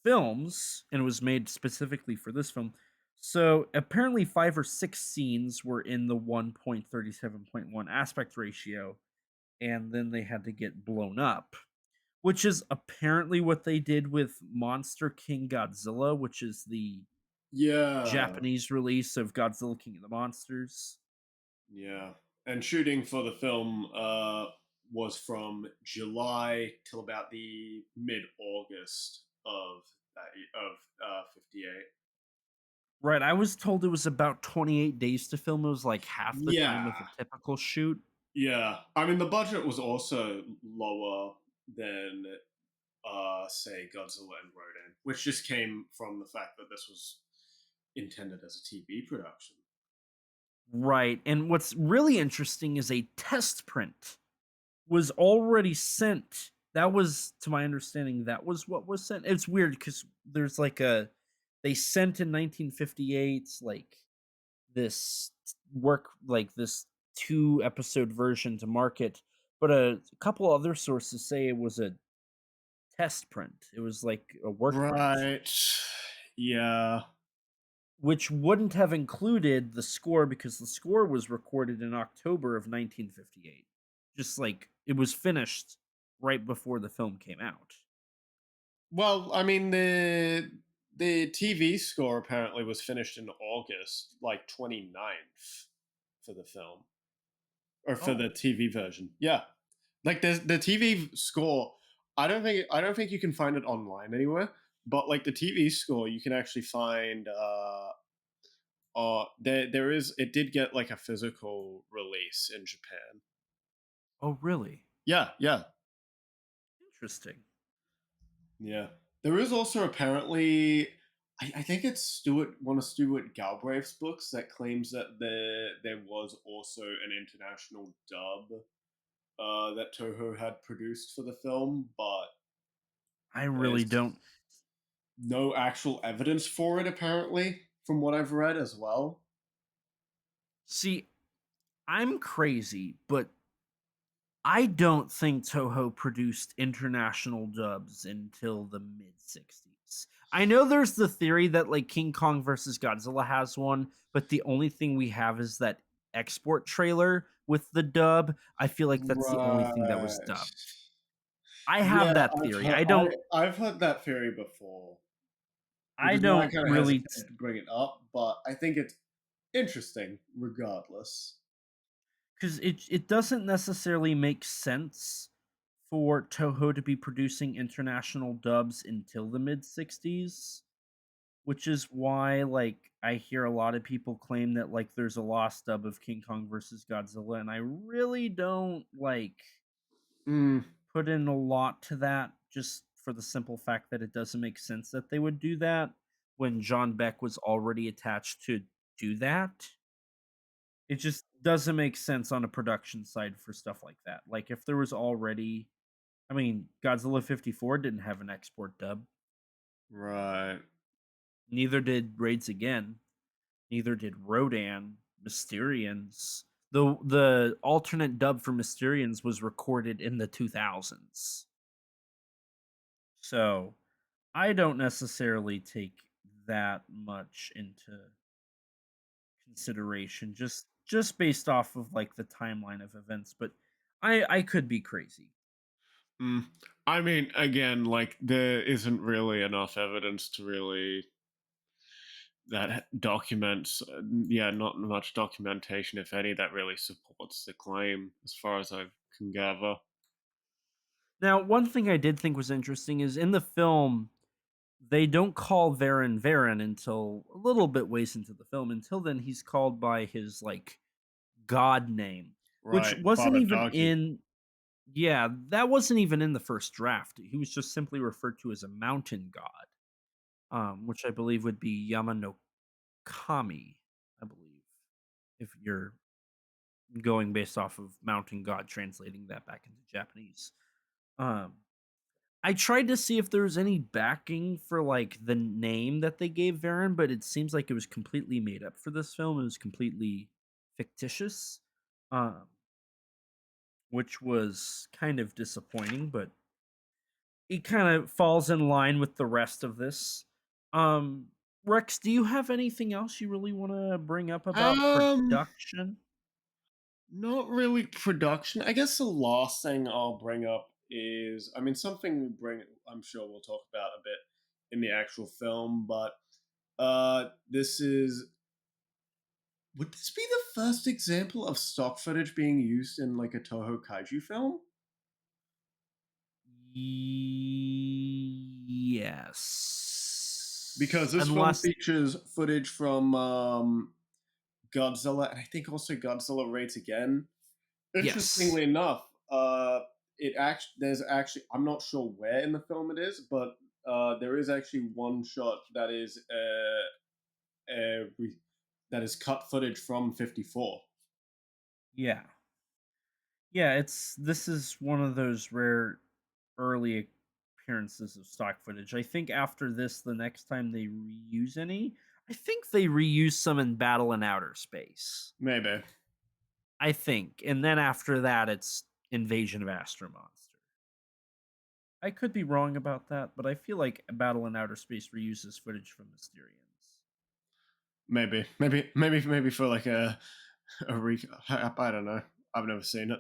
films, and it was made specifically for this film. So apparently, 5 or 6 scenes were in the 1.37.1 aspect ratio, and then they had to get blown up, which is apparently what they did with Monster King Godzilla, which is the Yeah, Japanese release of Godzilla King of the Monsters. yeah. And shooting for the film was from July till about the mid August of of 58. Right, I was told it was about 28 days to film. It was like half the time Yeah, of a typical shoot. yeah. I mean, the budget was also lower than, say, Godzilla and Rodan, which just came from the fact that this was intended as a TV production. Right, and what's really interesting is a test print was already sent. That was, to my understanding, that was what was sent. It's weird because there's like a they sent in 1958 like this work like this 2 episode version to market, but a couple other sources say it was a test print. It was like a work print, Right. Yeah. which wouldn't have included the score because the score was recorded in October of 1958. Just like it was finished right before the film came out. Well, I mean, the TV score apparently was finished in August, like 29th, for the film or for Oh, the TV version. Yeah. Like the TV score, I don't think you can find it online anywhere, but like the TV score you can actually find there is it did get like a physical release in Japan. oh, really? Yeah, yeah. Interesting. Yeah. There is also apparently, I think it's one of Stuart Galbraith's books that claims that there was also an international dub that Toho had produced for the film, but I really there's don't no actual evidence for it apparently, from what I've read as well. see. I'm crazy, but I don't think Toho produced international dubs until the mid 60s. I know there's the theory that like King Kong versus Godzilla has one, but the only thing we have is that export trailer with the dub. I feel like that's the only thing that was Right. dubbed. I have Yeah, that I've theory. heard I've heard that theory before, which I is why I don't kind of really hesitated to bring it up, but I think it's interesting regardless. because it doesn't necessarily make sense for Toho to be producing international dubs until the mid 60s, which is why like I hear a lot of people claim that like there's a lost dub of King Kong versus Godzilla, and I really don't like Mm, put in a lot to that just for the simple fact that it doesn't make sense that they would do that when John Beck was already attached to do that. It just doesn't make sense on a production side for stuff like that. Like if there was already, I mean, Godzilla 54 didn't have an export dub. right. Neither did Raids Again. Neither did Rodan, Mysterians. The alternate dub for Mysterians was recorded in the 2000s. So, I don't necessarily take that much into consideration just based off of like the timeline of events, but I could be crazy. Mm. I mean, again, like there isn't really enough evidence to really that documents, yeah, not much documentation, if any, that really supports the claim, as far as I can gather. Now, one thing I did think was interesting is in the film they don't call Varan Varan until a little bit ways into the film. Until then, he's called by his like god name, which Right, wasn't even Baradagi. in. Yeah, that wasn't even in the first draft. He was just simply referred to as a mountain god, which I believe would be Yama no Kami. I believe if you're going based off of mountain god, translating that back into Japanese. Um, I tried to see if there was any backing for like the name that they gave Varan, but it seems like it was completely made up for this film. It was completely fictitious, um, which was kind of disappointing, but it kind of falls in line with the rest of this. Um, Rex, do you have anything else you really want to bring up about Um, production? Not really production. I guess the last thing I'll bring up is, I mean, something I'm sure we'll talk about a bit in the actual film, but this is, would this be the first example of stock footage being used in like a Toho Kaiju film? Yes. because this film unless features footage from Godzilla, and I think also Godzilla Raids Again. yes, Interestingly enough, it actually there's actually I'm not sure where in the film it is, but there is actually one shot that is that is cut footage from 54. yeah, yeah, it's this is one of those rare early appearances of stock footage. I think after this, the next time they reuse any, I think they reuse some in Battle in Outer Space. Maybe. I think, and then after that, it's Invasion of Astro Monster. I could be wrong about that, but I feel like Battle in Outer Space reuses footage from Mysterians. Maybe for like a recap. I don't know. I've never seen it.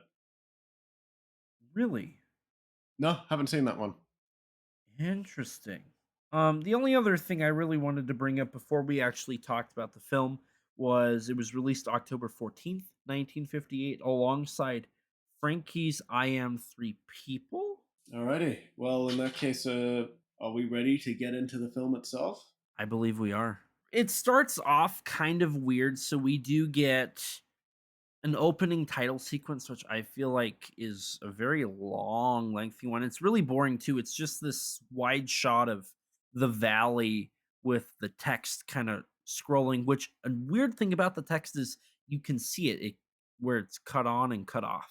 Really No, haven't seen that one. interesting. The only other thing I really wanted to bring up before we actually talked about the film was it was released October 14th, 1958, alongside Frankie's I Am Three People. Alrighty. Well, in that case, are we ready to get into the film itself? I believe we are. It starts off kind of weird, so we do get an opening title sequence, which I feel like is a very long, lengthy one. It's really boring too. It's just this wide shot of the valley with the text kind of scrolling. Which a weird thing about the text is you can see it where it's cut on and cut off.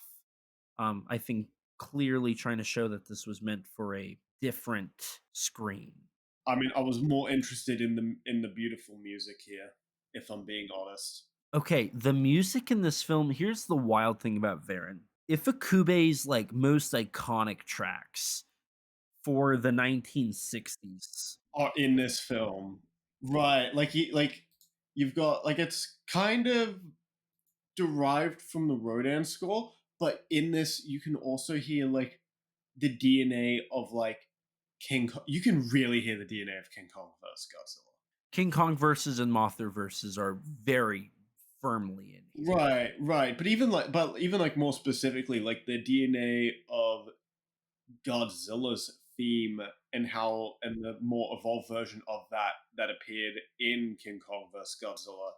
I think clearly trying to show that this was meant for a different screen. I mean, I was more interested in the beautiful music here, if I'm being honest. Okay, the music in this film, here's the wild thing about Varan. Ifukube's like most iconic tracks for the 1960s. Are in this film, right? You've got like it's kind of derived from the Rodan score, but in this you can also hear like the DNA of like You can really hear the DNA of King Kong versus Godzilla. King Kong verses and Mothra verses are very firmly in here. Right. But even like more specifically, like the DNA of Godzilla's theme and the more evolved version of that appeared in King Kong vs. Godzilla,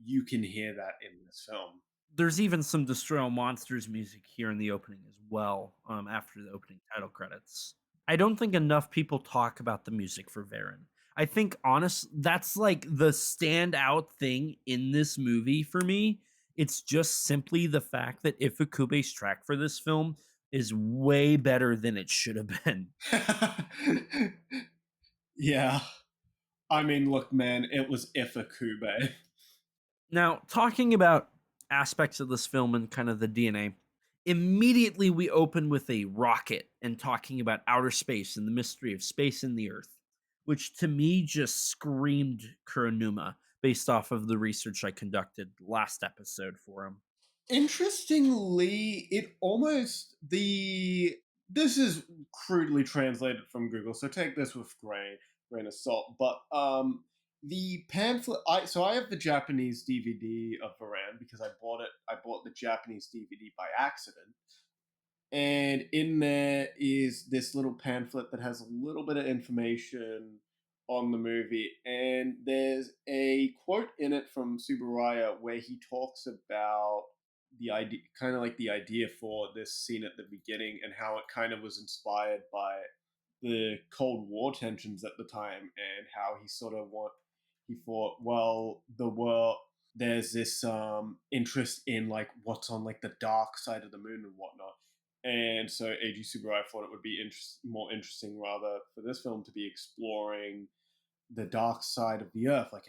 you can hear that in this film. There's even some Destroy All Monsters music here in the opening as well, after the opening title credits. I don't think enough people talk about the music for Varan. I think honest that's like the standout thing in this movie for me. It's just simply the fact that Ifukube's track for this film is way better than it should have been. Yeah. I mean, look, man, it was Ifukube. Now, talking about aspects of this film and kind of the DNA, immediately we open with a rocket and talking about outer space and the mystery of space and the Earth, which to me just screamed Kuronuma based off of the research I conducted last episode for him. Interestingly, it almost the this is crudely translated from Google, so take this with grain of salt. But the pamphlet I have the Japanese DVD of Varan because I bought the Japanese DVD by accident. And in there is this little pamphlet that has a little bit of information on the movie, and there's a quote in it from Subaraya where he talks about the idea, kind of like the idea for this scene at the beginning, and how it kind of was inspired by the Cold War tensions at the time, and how he thought, well, the world there's this interest in like what's on like the dark side of the moon and whatnot, and so A.G. Subaraya thought it would be more interesting rather for this film to be exploring the dark side of the earth, like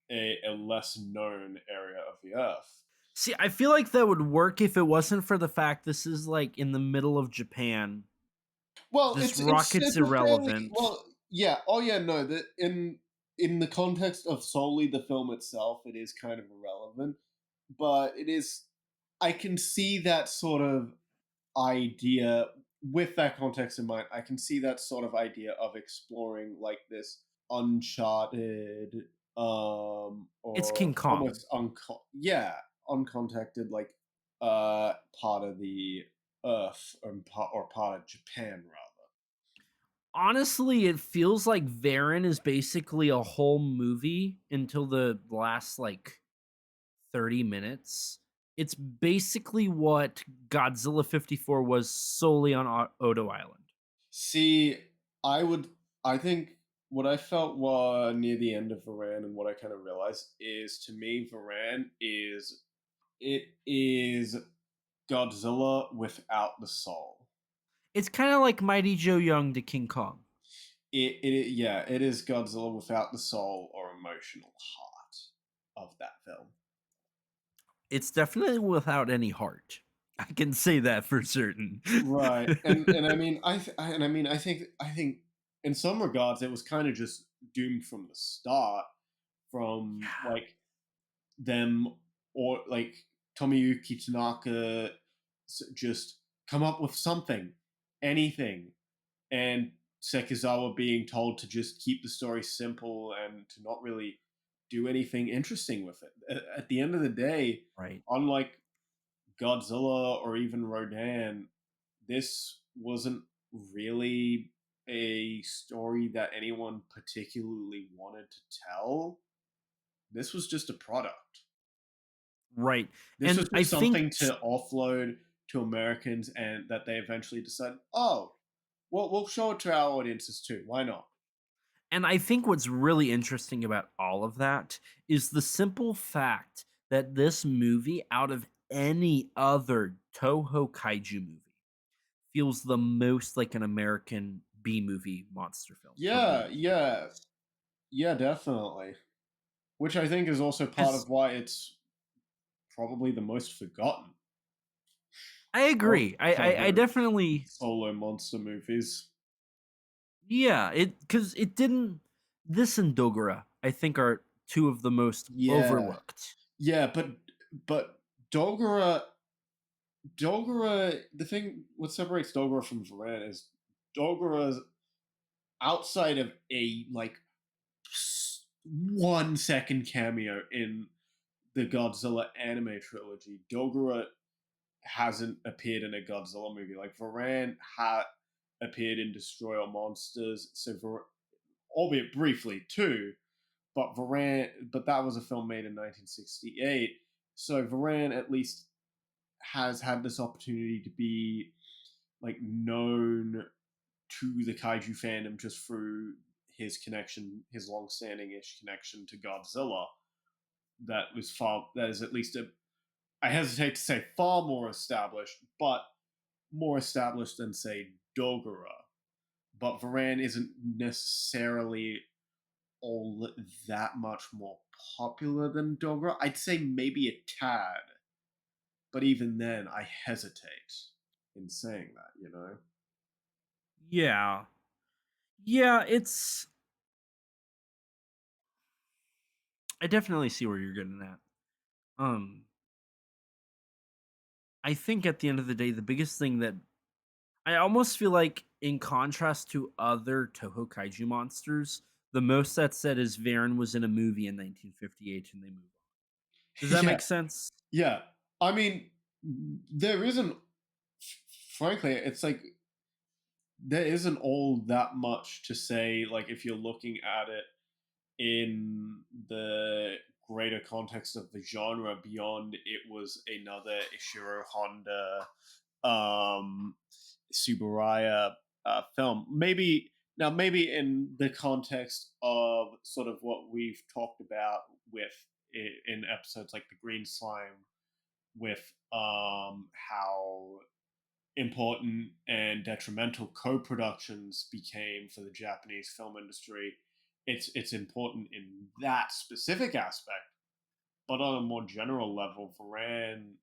a less known area of the earth. See, I feel like that would work if it wasn't for the fact this is like in the middle of Japan. Well, This rocket's it's a fairly irrelevant. well, yeah. Oh yeah, no. In the context of solely the film itself, it is kind of irrelevant, but it is. I can see that sort of idea with that context in mind. I can see that sort of idea of exploring like this uncharted It's or King Kong. almost uncontacted like part of the earth or part of Japan rather. Honestly, it feels like Varan is basically a whole movie until the last like 30 minutes. It's basically what Godzilla 54 was solely on Odo Island. See, I would. I think what I felt near the end of Varan, and what I kind of realized is, to me, Varan is it is Godzilla without the soul. It's kind of like Mighty Joe Young to King Kong. Yeah, it is Godzilla without the soul or emotional heart of that film. It's definitely without any heart. I can say that for certain. Right, and I mean, I think in some regards it was kind of just doomed from the start, from like them, or like Tomiyuki Tanaka just come up with something, anything, and Sekizawa being told to just keep the story simple and to not really do anything interesting with it. At the end of the day, Right. unlike Godzilla or even Rodan, this wasn't really a story that anyone particularly wanted to tell. This was just a product. Right. This And was I just think something to offload to Americans, and that they eventually decided, oh, well, we'll show it to our audiences too. Why not? what's really interesting about all of that is the simple fact that this movie, out of any other Toho Kaiju movie, feels the most like an American B movie monster film for Yeah, me. yeah, yeah, definitely. Which I think is also part of Because why it's probably the most forgotten I agree. of I the definitely, solo monster movies. yeah, because it didn't. This and Dogora, I think, are two of the most Yeah, overlooked. yeah, but Dogora, Dogora. The thing what separates Dogora from Varan is Dogora's outside of a like 1 second cameo in the Godzilla anime trilogy. Dogora hasn't appeared in a Godzilla movie. Like Varan had appeared in Destroy All Monsters, albeit briefly too. But that was a film made in 1968. So Varan at least has had this opportunity to be like known to the kaiju fandom just through his long-standing ish connection to Godzilla. That is at least a, I hesitate to say far more established, but more established than say Dogora. But Varan isn't necessarily all that much more popular than Dogora. I'd say maybe a tad, but even then, I hesitate in saying that. Yeah, yeah, it's. I definitely see where you're getting at. Um, I think at the end of the day, the biggest thing that I almost feel like, in contrast to other Toho Kaiju monsters, the most that's said is Varan was in a movie in 1958 and they move on. Does that Yeah, make sense? yeah. I mean, there isn't. Frankly, it's like there isn't all that much to say. Like if you're looking at it in the greater context of the genre, beyond it was another Ishiro Honda, Subaraya film. Maybe in the context of sort of what we've talked about with in episodes like the Green Slime, with how important and detrimental co-productions became for the Japanese film industry. It's important in that specific aspect, but on a more general level, Varan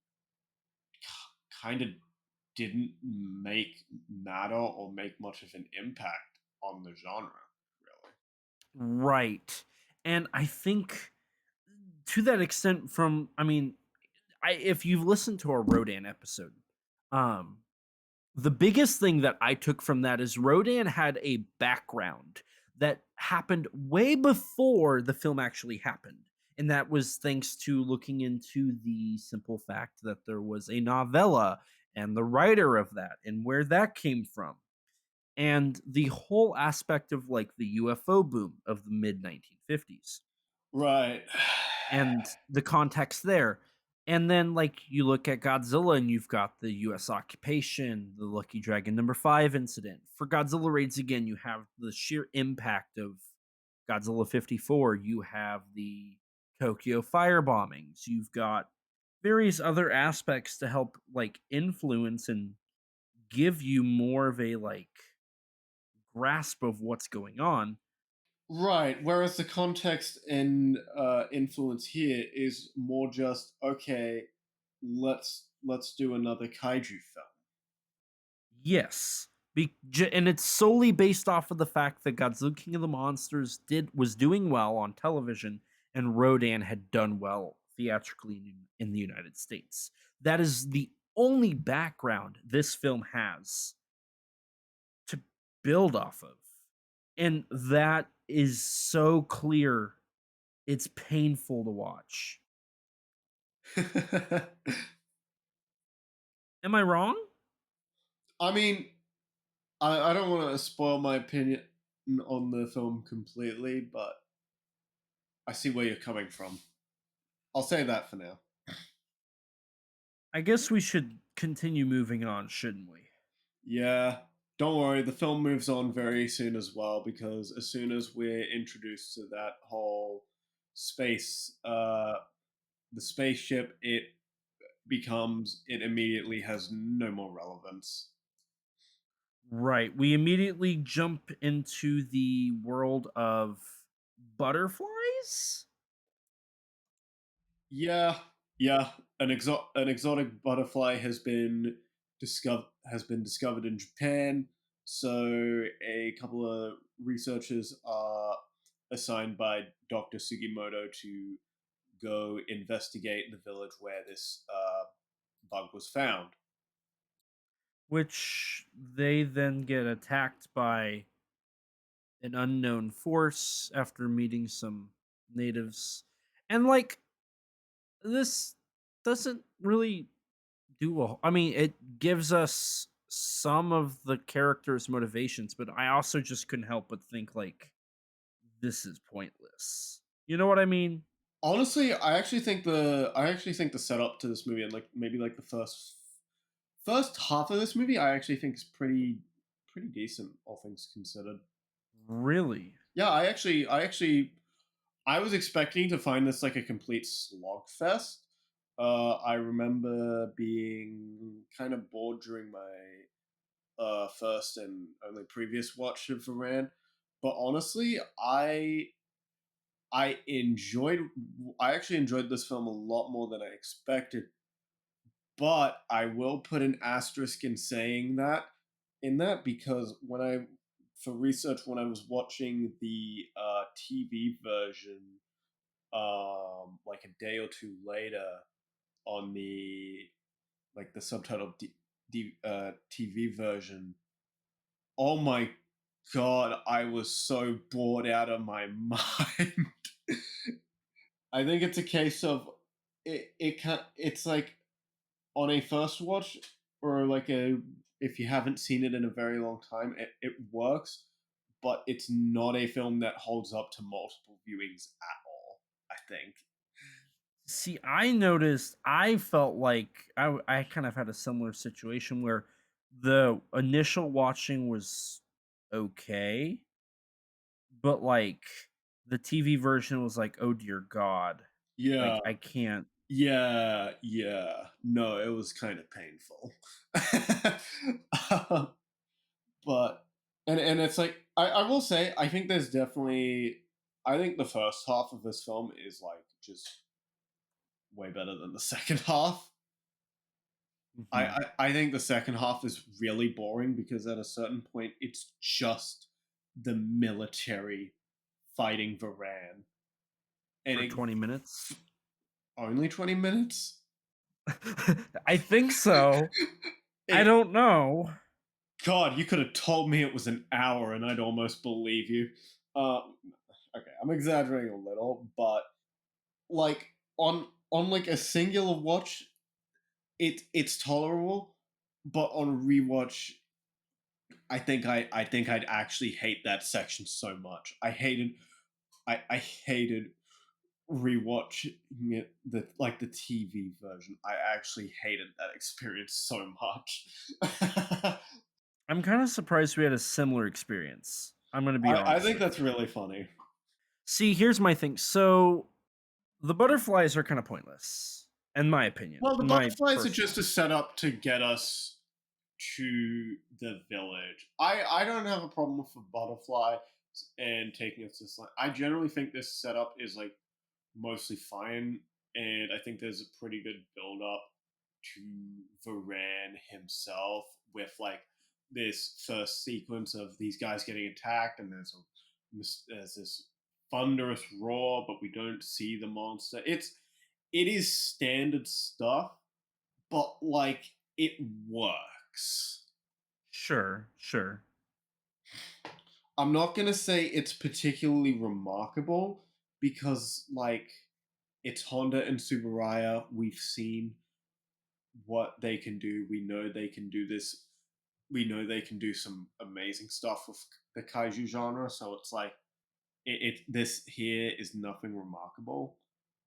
kind of didn't matter or make much of an impact on the genre, really. Right. And I think, to that extent, if you've listened to our Rodan episode, um, the biggest thing that I took from that is Rodan had a background that happened way before the film actually happened. And that was thanks to looking into the simple fact that there was a novella and the writer of that and where that came from. and the whole aspect of like the UFO boom of the mid 1950s Right. and the context there. And then like you look at Godzilla and you've got the US occupation, the Lucky Dragon number 5 incident. For Godzilla raids again, you have the sheer impact of Godzilla 54, you have the Tokyo fire bombings, you've got various other aspects to help like influence and give you more of a like grasp of what's going on. Right. Whereas the context and influence here is more just okay. Let's do another kaiju film. Yes. And it's solely based off of the fact that Godzilla King of the Monsters was doing well on television and Rodan had done well theatrically in the United States. That is the only background this film has to build off of. And that is so clear. It's painful to watch. Am I wrong? I mean, I don't want to spoil my opinion on the film completely, but I see where you're coming from. I'll say that for now. I guess we should continue moving on, shouldn't we? Yeah, don't worry. The film moves on very soon as well because as soon as we're introduced to that whole space, the spaceship, it immediately has no more relevance. Right. We immediately jump into the world of butterflies. Yeah, yeah. An exotic butterfly has been discovered in Japan. So a couple of researchers are assigned by Dr. Sugimoto to go investigate the village where this bug was found. Which they then get attacked by an unknown force after meeting some natives. And like this doesn't really I mean, it gives us some of the characters' motivations, but I also just couldn't help but think like this is pointless. You know what I mean? Honestly, I actually think the setup to this movie and like maybe like the first half of this movie I actually think is pretty decent, all things considered. Really? Yeah, I was expecting to find this like a complete slog fest. I remember being kind of bored during my first and only previous watch of Varan, but honestly, I enjoyed I actually enjoyed this film a lot more than I expected. But I will put an asterisk in saying that in that because for research when I was watching the TV version like a day or two later on the subtitled TV version. Oh my god, I was so bored out of my mind. I think it's a case of it's like on a first watch or like a if you haven't seen it in a very long time, it works, but it's not a film that holds up to multiple viewings at all, I think. See, I noticed I felt like I kind of had a similar situation where the initial watching was okay, but like the TV version was like, "Oh dear god." Yeah, Like I can't. yeah. No, it was kind of painful. Um, but and it's like I will say I think there's definitely I think the first half of this film is like just way better than the second half. Mhm. I think the second half is really boring because at a certain point it's just the military fighting Varan, and For it 20 minutes. only 20 minutes. I think so. I It, don't know. God, you could have told me it was an hour, and I'd almost believe you. Uh, okay, I'm exaggerating a little, but like on like a singular watch, it's tolerable, but on rewatch, I think I'd actually hate that section so much. I hated rewatching it, the TV version. I actually hated that experience so much. I'm kind of surprised we had a similar experience. I'm going to be I honest think with that's you. really funny. See, here's my thing. So the butterflies are kind of pointless, in my opinion, Well, the in my butterflies are personal. just a setup to get us to the village. I don't have a problem with the butterfly and taking us to this. I generally think this setup is like mostly fine, and I think there's a pretty good build up to Varan himself with like this first sequence of these guys getting attacked, and there's this thunderous roar, but we don't see the monster. It is standard stuff, but like it works. Sure, sure. I'm not gonna say it's particularly remarkable because like it's Honda and Subaraya. We've seen what they can do. We know they can do this. We know they can do some amazing stuff with the kaiju genre. So it's like this here is nothing remarkable,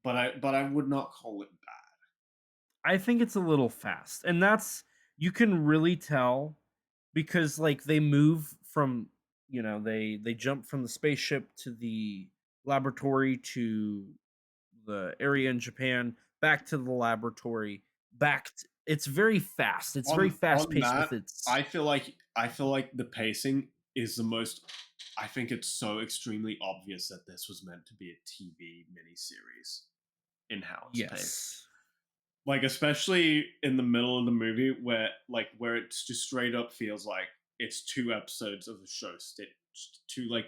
but I would not call it bad. I think it's a little fast. And that's you can really tell because like they move from, they jump from the spaceship to the laboratory to the area in Japan, back to the laboratory, it's very fast. It's very fast On paced that, with its. I feel like the pacing is the most. I think it's so extremely obvious that this was meant to be a TV miniseries in how it's paced. Yes. Like especially in the middle of the movie where it's just straight up feels like it's two episodes of a show stitched, two like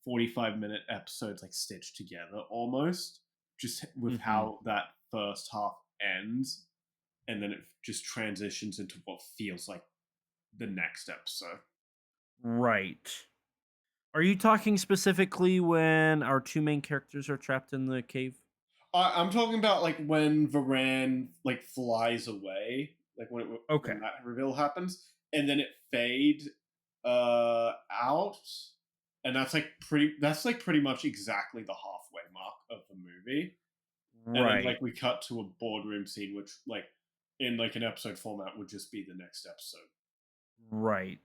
45-minute episodes like stitched together almost, just with Hmm. how that first half ends, and then it just transitions into what feels like the next episode. Right. Are you talking specifically when our two main characters are trapped in the cave? I'm talking about like when Varan like flies away, like when Okay. that reveal happens, and then it fades out, and that's like pretty much exactly the halfway mark of the movie, and then Right. like we cut to a boardroom scene, which like in like an episode format would just be the next episode. Right.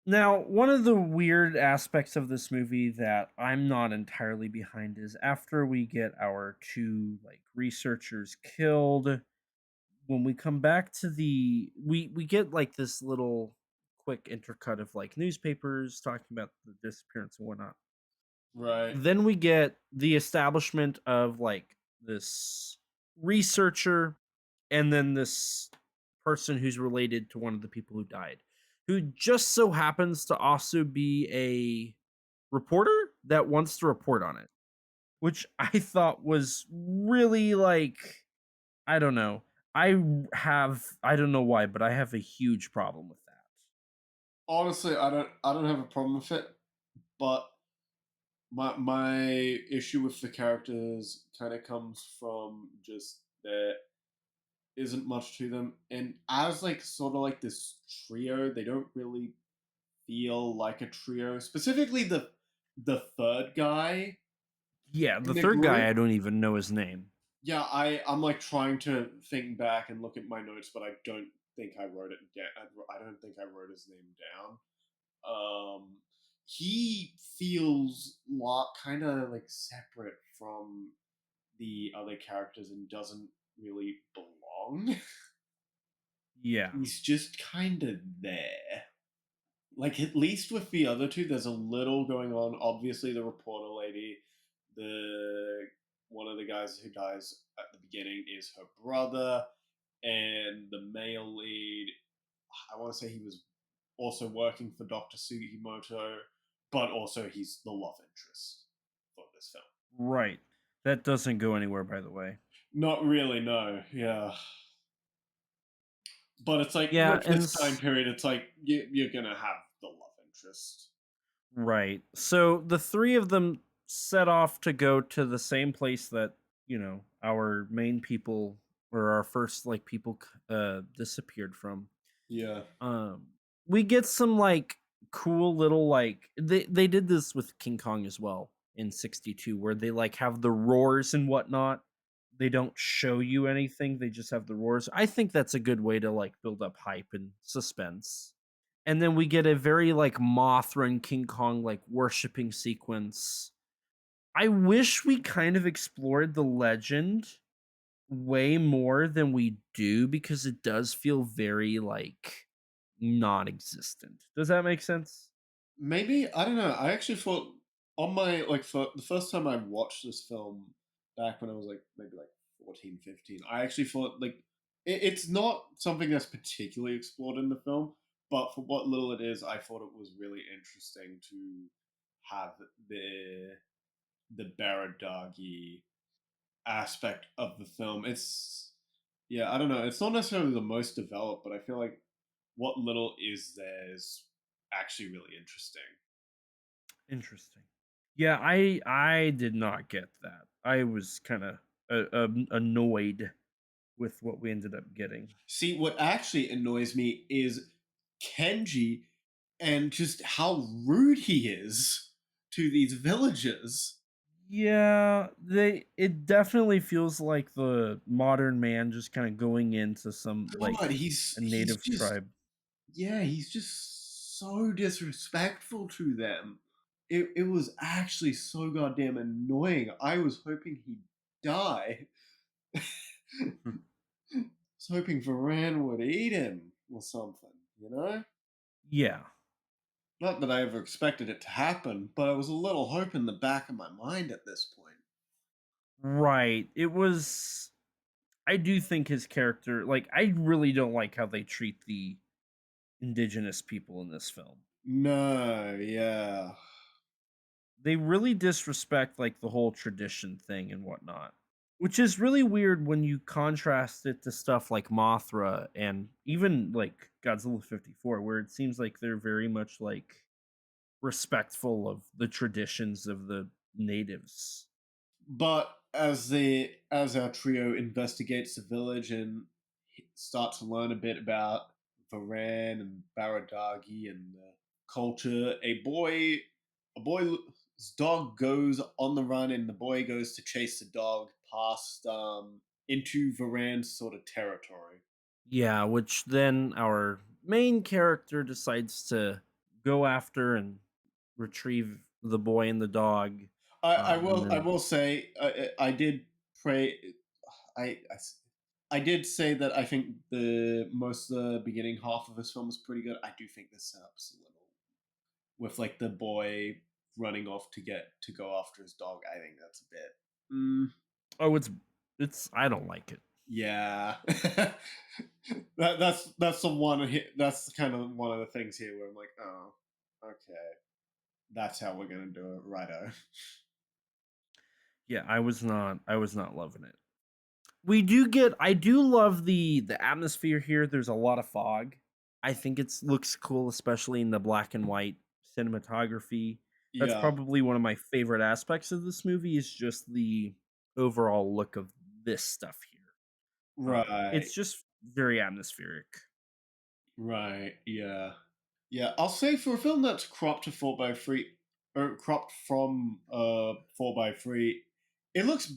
Now, one of the weird aspects of this movie that I'm not entirely behind is after we get our two like researchers killed, when we come back to we get like this little quick intercut of like newspapers talking about the disappearance and whatnot. Right. Then we get the establishment of like this researcher and then this person who's related to one of the people who died, who just so happens to also be a reporter that wants to report on it, which I thought was really like, I don't know. I don't know why, but I have a huge problem with that. Honestly, I don't have a problem with it, but my issue with the characters kind of comes from just there isn't much to them, and as like sort of like this trio, they don't really feel like a trio. Specifically, the third guy Yeah, in the the third group. guy, I don't even know his name. Yeah, I'm like trying to think back and look at my notes, but I don't think I wrote it down. I don't think I wrote his name down. Um, he feels kind of like separate from the other characters and doesn't really belong. Yeah. He's just kind of there. Like at least with the other two, there's a little going on. Obviously, the reporter lady, the one of the guys who dies at the beginning is her brother, and the male lead. I want to say he was also working for Dr. Sugimoto, but also he's the love interest for this film. Right. That doesn't go anywhere, by the way. Not really, no. Yeah. But it's like Yeah, with this time period, it's like you're gonna have the love interest. right. So the three of them set off to go to the same place that, our main people or our first like people disappeared from. Yeah. Um we get some like cool little like they did this with King Kong as well in 62 where they like have the roars and whatnot. They don't show you anything, they just have the roars. I think that's a good way to like build up hype and suspense. And then we get a very like Mothra and King Kong like worshiping sequence. I wish we kind of explored the legend way more than we do because it does feel very like non-existent. Does that make sense? Maybe I don't know. I actually thought on my like for the first time I watched this film back when I was like maybe like 14, 15. I actually thought like it's not something that's particularly explored in the film, but for what little it is, I thought it was really interesting to have the Baradagi aspect of the film. It's yeah, I don't know. It's not necessarily the most developed, but I feel like what little is there is actually really interesting. Interesting. Yeah, I did not get that. I was kind of annoyed with what we ended up getting. See, what actually annoys me is Kenji and just how rude he is to these villagers. Yeah, they it definitely feels like the modern man just kind of going into some like God, a he's native just tribe. yeah, he's just so disrespectful to them. It was actually so goddamn annoying. I was hoping he'd die. I was hoping Varan would eat him or something, you know? Yeah. Not that I ever expected it to happen, but I was a little hope in the back of my mind at this point. Right. It was I do think his character like I really don't like how they treat the indigenous people in this film. No, yeah. They really disrespect like the whole tradition thing and whatnot, which is really weird when you contrast it to stuff like Mothra and even like Godzilla 54 where it seems like they're very much like respectful of the traditions of the natives. But as our trio investigates the village and start to learn a bit about Varan and Baradagi and the culture, a boy's dog goes on the run, and the boy goes to chase the dog past into Varan's sort of territory. Yeah, which then our main character decides to go after and retrieve the boy and the dog. And I then will say I did pray. I, I s- I did say that I think the most of the beginning half of this film is pretty good. I do think the setup's a little with like the boy running off to go after his dog. I think that's a bit. oh, it's I don't like it. Yeah, that's the one. That's kind of one of the things here where I'm like, oh, okay, that's how we're gonna do it, righto. Yeah, I was not loving it. We do get I do love the atmosphere here. There's a lot of fog. I think it's looks cool, especially in the black and white cinematography. That's Yeah, probably one of my favorite aspects of this movie is just the overall look of this stuff here. right, It's just very atmospheric. right, yeah. Yeah, I'll say for a film that's cropped to 4:3 or cropped from 4:3, it looks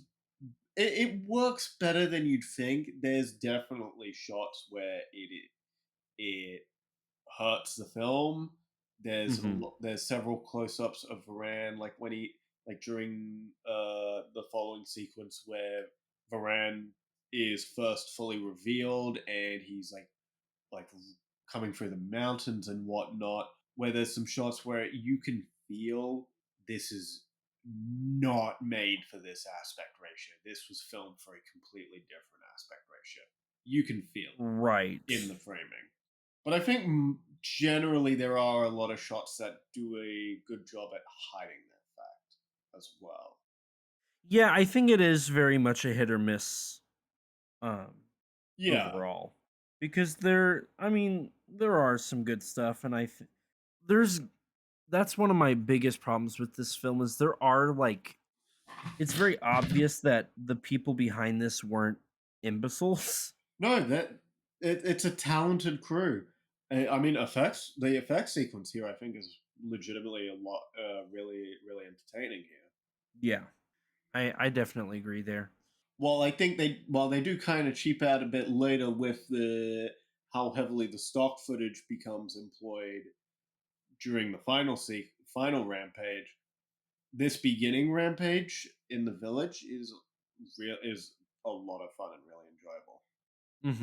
it works better than you'd think. There's definitely shots where it hurts the film. Hmm. There's several close-ups of Varan, like when he like during the following sequence where Varan is first fully revealed and he's like coming through the mountains and whatnot, where there's some shots where you can feel this is not made for this aspect ratio. This was filmed for a completely different aspect ratio. You can feel Right. it in the framing. But I think generally there are a lot of shots that do a good job at hiding that fact as well. Yeah, I think it is very much a hit or miss um Yeah. overall. Because there are some good stuff and there's that's one of my biggest problems with this film is there are like it's very obvious that the people behind this weren't imbeciles. No, it's a talented crew. I mean, effects. The effect sequence here, I think, is legitimately a lot, really, really entertaining here. Yeah, I definitely agree there. Well, I think they do kind of cheap out a bit later with the how heavily the stock footage becomes employed during the final rampage. This beginning rampage in the village is a lot of fun and really enjoyable.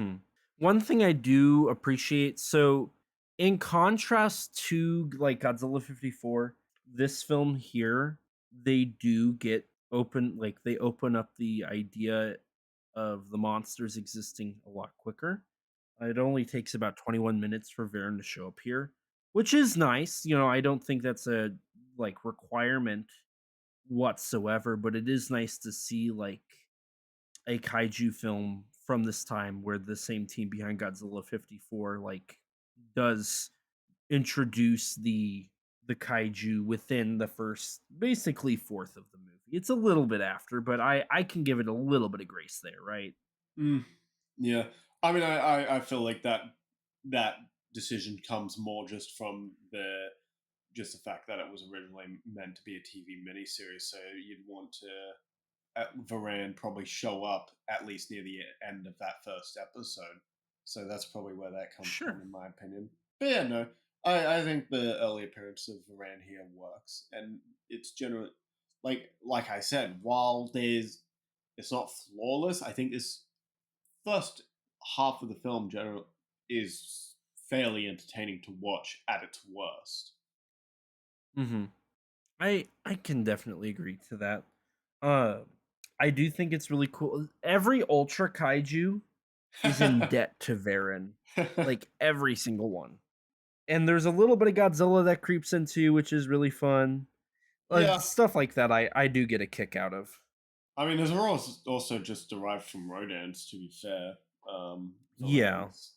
Hmm. One thing I do appreciate, so in contrast to like Godzilla 54, this film here, they do get open, like they open up the idea of the monsters existing a lot quicker. It only takes about 21 minutes for Varan to show up here, which is nice. I don't think that's a like requirement whatsoever, but it is nice to see like a kaiju film from this time where the same team behind Godzilla 54 like does introduce the kaiju within the first basically fourth of the movie. It's a little bit after, but I can give it a little bit of grace there, right? Mm, yeah, I mean, I feel like that decision comes more just the fact that it was originally meant to be a TV miniseries, so you'd want to Varan probably show up at least near the end of that first episode. So that's probably where that comes from, Sure. in my opinion. But yeah, no, I think the early appearance of Varan here works, and it's generally like I said, while it's not flawless, I think this first half of the film general is fairly entertaining to watch at its worst. Mhm. I can definitely agree to that. Uh I do think it's really cool. Every Ultra Kaiju is in debt to Varan. Like every single one. And there's a little bit of Godzilla that creeps into, which is really fun. Yeah, Stuff like that I do get a kick out of. I mean, those are also just derived from Rodans, to be fair. Yeah. Varans.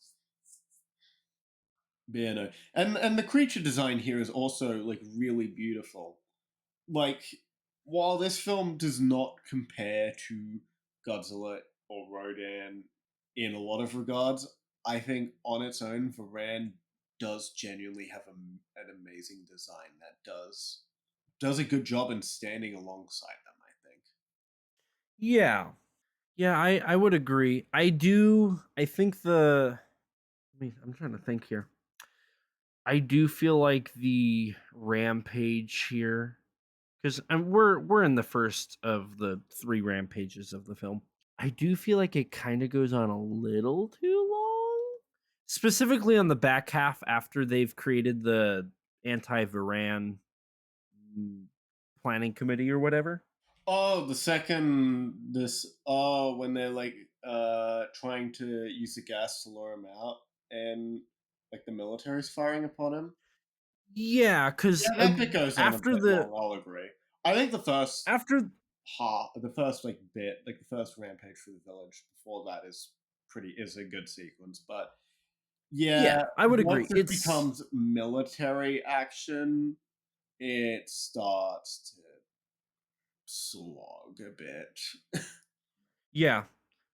But yeah, no. And the creature design here is also like really beautiful. Like, while this film does not compare to Godzilla or Rodan in a lot of regards, I think on its own, Varan does genuinely have an amazing design that does a good job in standing alongside them. I think. Yeah. Yeah, I would agree. I think I'm trying to think here. I do feel like the rampage here, because we're in the first of the three rampages of the film. I do feel like it kind of goes on a little too long, specifically on the back half after they've created the anti-Varan mm, planning committee or whatever. Oh, the second this when they're like trying to use the gas to lure him out and like the military's firing upon him. Yeah, because Yeah, that bit goes on a after bit the long, I'll agree. I think after the first like bit, like the first rampage through the village before that is a good sequence, but yeah, yeah, I would once agree. this It's becomes military action, it starts to slog a bit. Yeah,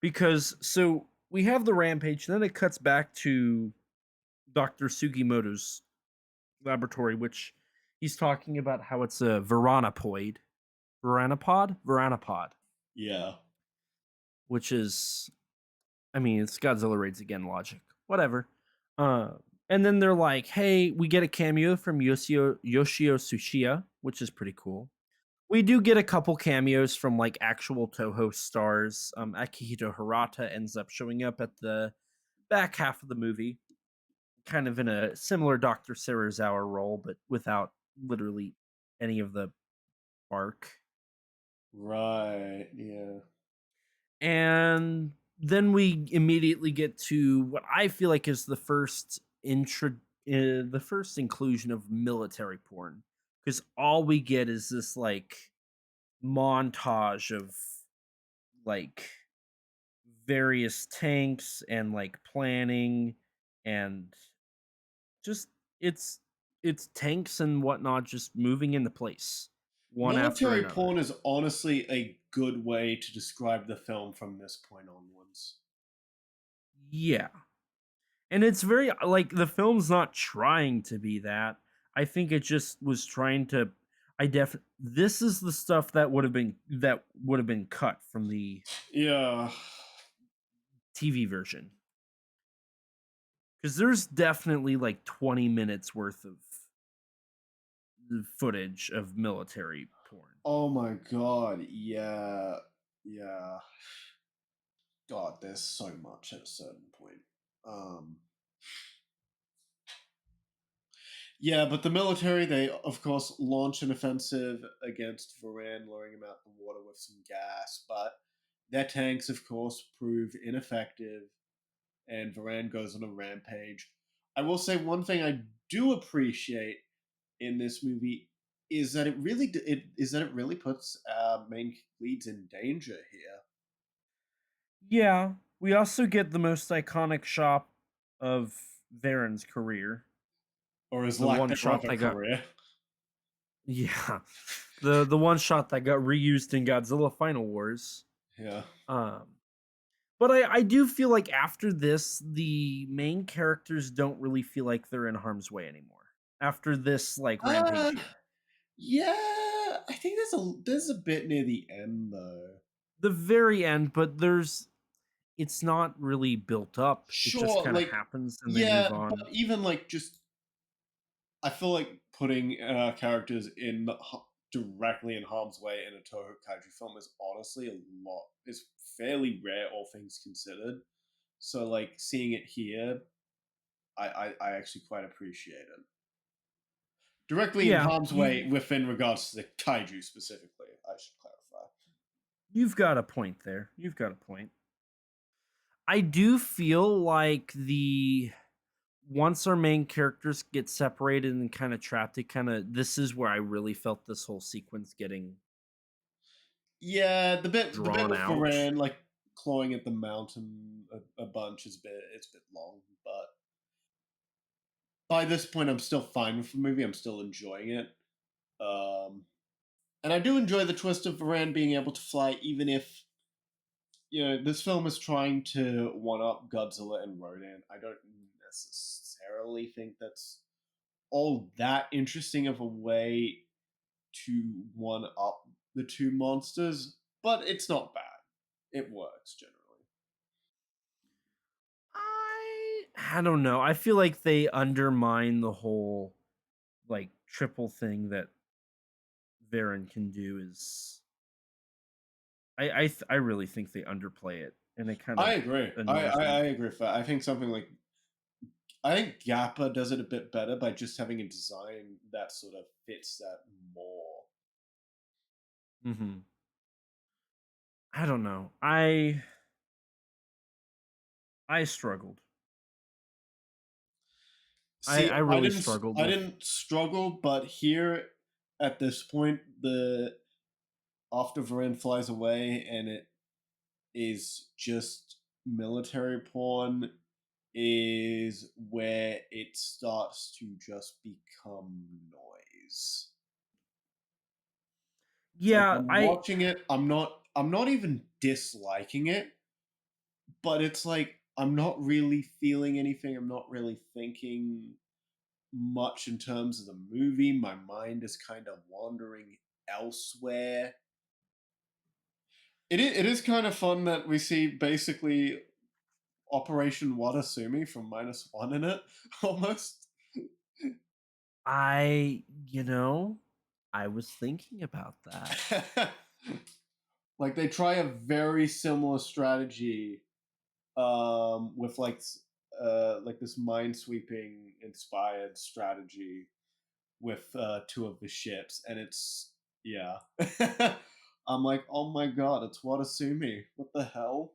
because so we have the rampage, then it cuts back to Dr. Sugimoto's laboratory, which he's talking about how it's a Varanapod, Yeah. which is, I mean, it's Godzilla raids again logic, whatever. Uh, and then they're like, hey, we get a cameo from Yoshio Tsuchiya, which is pretty cool. We do get a couple cameos from like actual Toho stars. Akihito Hirata ends up showing up at the back half of the movie, kind of in a similar Dr. Serizawa role, but without literally any of the bark. Right. Yeah. And then we immediately get to what I feel like is the first inclusion of military porn, because all we get is this like montage of like various tanks and like planning and just it's it's tanks and whatnot just moving into place one after Military another. porn is honestly a good way to describe the film from this point onwards. Yeah. And it's very like the film's not trying to be that. I think it just was trying to this is the stuff that would have been cut from the Yeah. TV version. Cuz there's definitely like 20 minutes worth of the footage of military porn. Oh my god. Yeah. Yeah. God, there's so much at a certain point. Um, yeah, but the military, they of course launch an offensive against Varan, luring him out the water with some gas, but their tanks, of course, prove ineffective, and Varan goes on a rampage. I will say one thing I do appreciate in this movie is that it really puts our main leads in danger here. Yeah, we also get the most iconic shot of Varen's career. Or his The lack one thereof shot a that got career. yeah. The one shot that got reused in Godzilla Final Wars. Yeah. Um but I do feel like after this, the main characters don't really feel like they're in harm's way anymore. After this like rampage Uh, here. yeah, I think there's a bit near the end though. The very end, but it's not really built up. It just Sure, kind of like happens and they yeah, move but on. even like just I feel like putting characters in directly in harm's way in a Toho Kaiju film is honestly a lot. Is fairly rare, all things considered. So like seeing it here, I actually quite appreciate it. Directly in Yeah, harm's way within regards to the kaiju specifically, I should clarify. you've got a point there. You've got a point. I do feel like the once our main characters get separated and kind of trapped, it kind of this is where I really felt this whole sequence getting Yeah, the bit drawn with out. Varan like clawing at the mountain a bunch is it's a bit long, but by this point I'm still fine with the movie. I'm still enjoying it. Um and I do enjoy the twist of Varan being able to fly even if this film is trying to one up Godzilla and Rodan. I don't necessarily think that's all that interesting of a way to one up the two monsters, but it's not bad. It works generally. I don't know. I feel like they undermine the whole like triple thing that Varen can do is I really think they underplay it and it kind I of agree. annoys I me. agree with that. I think something like I think Gappa does it a bit better by just having a design that sort of fits that more. Mhm. I don't know. I struggled. See, I really struggled I with didn't struggle, but here at this point, the after Varan flies away and it is just military porn is where it starts to just become noise. It's like yeah, I'm I watching it, I'm not even disliking it, but it's like I'm not really feeling anything, I'm not really thinking much in terms of the movie. My mind is kind of wandering elsewhere. It is kind of fun that we see basically Operation Watasumi from -1 in it, almost. I you know, I was thinking about that. Like they try a very similar strategy with like this minesweeping inspired strategy with two of the ships, and it's yeah. I'm like, oh my god, it's Watasumi. What the hell?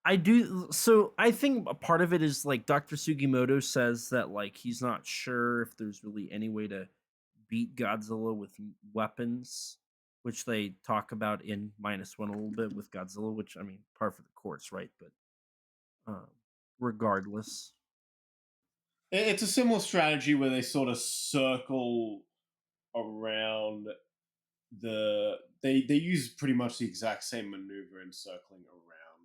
I do so I think a part of it is like Dr. Sugimoto says that like he's not sure if there's really any way to beat Godzilla with weapons, which they talk about in -1 a little bit with Godzilla, which I mean, par for the course, right? But um, regardless, It's a similar strategy where they sort of circle around they use pretty much the exact same maneuver in circling around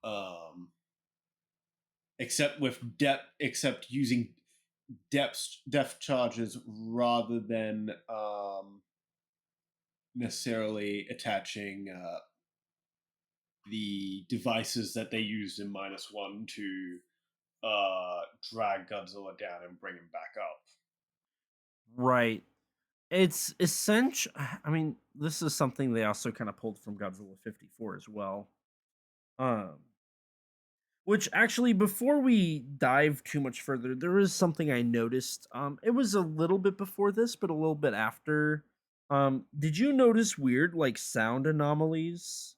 Varan. except with depth, except using depth charges rather than necessarily attaching the devices that they used in -1 to drag Godzilla down and bring him back up. Right. It's essential. I mean, this is something they also kind of pulled from Godzilla 54 as well. Um, which actually, before we dive too much further, there is something I noticed. It was a little bit before this, but a little bit after. Did you notice weird like sound anomalies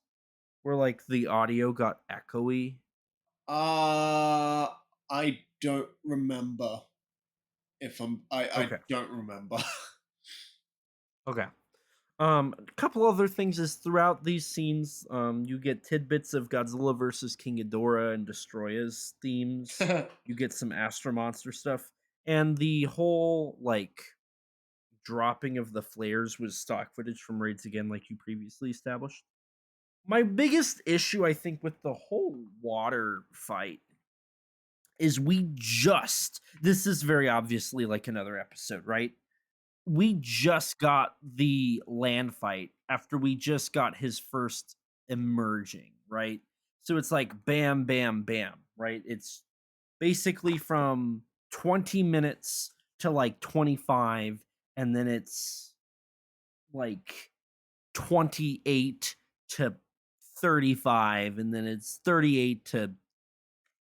where like the audio got echoey? Uh, I don't remember. If I Okay. don't remember. Okay. A couple other things is throughout these scenes, you get tidbits of Godzilla versus King Ghidorah and Destroya's themes. You get some Astro Monster stuff, and the whole like dropping of the flares was stock footage from raids again, like you previously established. My biggest issue, I think, with the whole water fight is we just this is very obviously like another episode, right? We just got the land fight after we just got his first emerging, right? So it's like bam, bam, bam, right? It's basically from 20 minutes to like 25, and then it's like 28 to 35, and then it's 38 to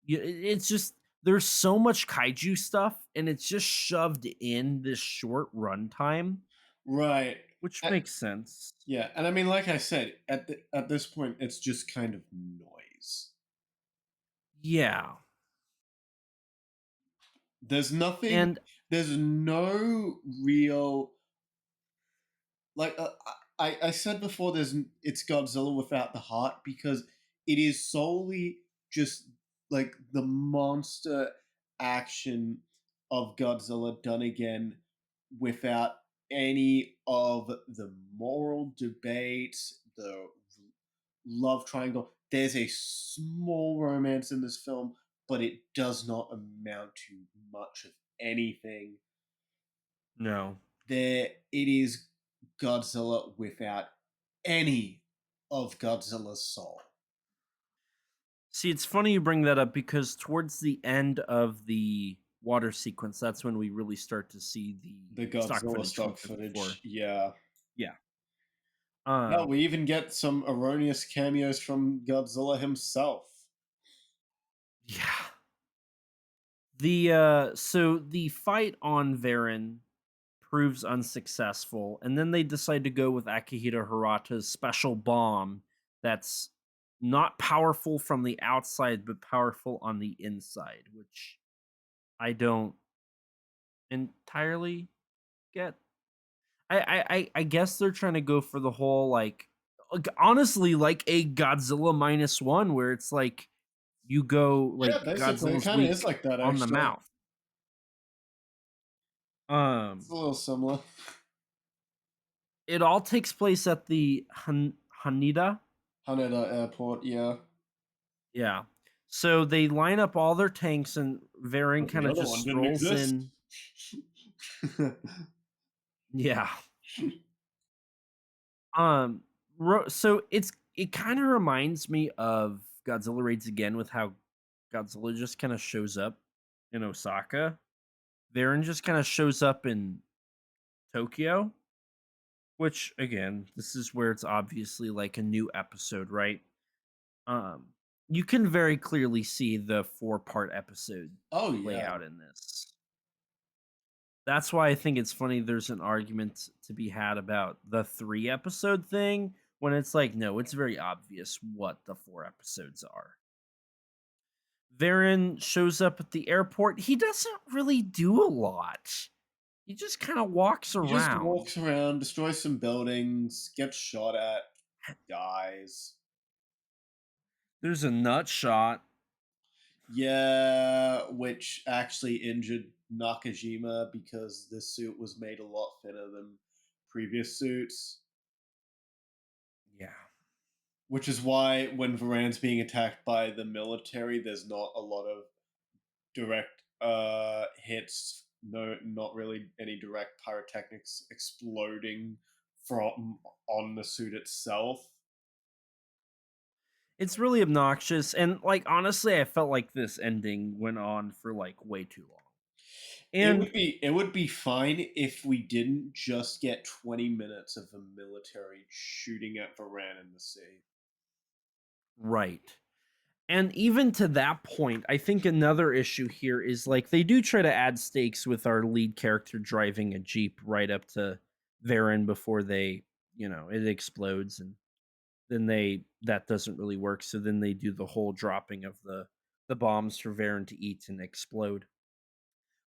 it's just there's so much kaiju stuff and it's just shoved in this short runtime, Right. which Uh, makes sense. yeah, and I mean, like I said, at this point, it's just kind of noise. Yeah. There's nothing. And There's no real like I said before. It's Godzilla without the heart because it is solely just like the monster action of Godzilla done again without any of the moral debates, the love triangle. There's a small romance in this film, but it does not amount to much of anything. no. There, it is Godzilla without any of Godzilla's soul. See, it's funny you bring that up because towards the end of the water sequence, that's when we really start to see the The stock Godzilla footage from stock 54. footage, yeah. Yeah. Hell, Um we even get some erroneous cameos from Godzilla himself. yeah. The so the fight on Varan proves unsuccessful, and then they decide to go with Akihito Hirata's special bomb that's not powerful from the outside but powerful on the inside, which I don't entirely get. I guess they're trying to go for the whole honestly like a Godzilla -1 where it's like you go Yeah, like basically, it Godzilla's kind of is weak like that, on the actually. mouth. It's Um a little similar. it all takes place at the Haneda. Haneda Airport, yeah. Yeah. So they line up all their tanks and Varan But the kind of other just one didn't strolls exist. in. Yeah. Um so it kind of reminds me of Godzilla Raids again with how Godzilla just kind of shows up in Osaka. Varan just kind of shows up in Tokyo, which again, this is where it's obviously like a new episode, right? Um you can very clearly see the four-part episode Oh, play yeah. out in this. That's why I think it's funny there's an argument to be had about the 3 episode thing when it's like, no, it's very obvious what the 4 episodes are. Varan shows up at the airport. He doesn't really do a lot. He just kind of walks He just around. walks around, destroys some buildings, gets shot at, dies. There's a nut shot. Yeah, which actually injured Nakajima because this suit was made a lot thinner than previous suits. Yeah. Which is why when Varan's being attacked by the military, there's not a lot of direct hits. No, not really any direct pyrotechnics exploding from on the suit itself. It's really obnoxious, and like honestly, I felt like this ending went on for like way too long. And It would be fine if we didn't just get 20 minutes of the military shooting at Varan in the sea. right. And even to that point, I think another issue here is like they do try to add stakes with our lead character driving a Jeep right up to Varen before they, it explodes, and then that doesn't really work. So then they do the whole dropping of the bombs for Varen to eat and explode.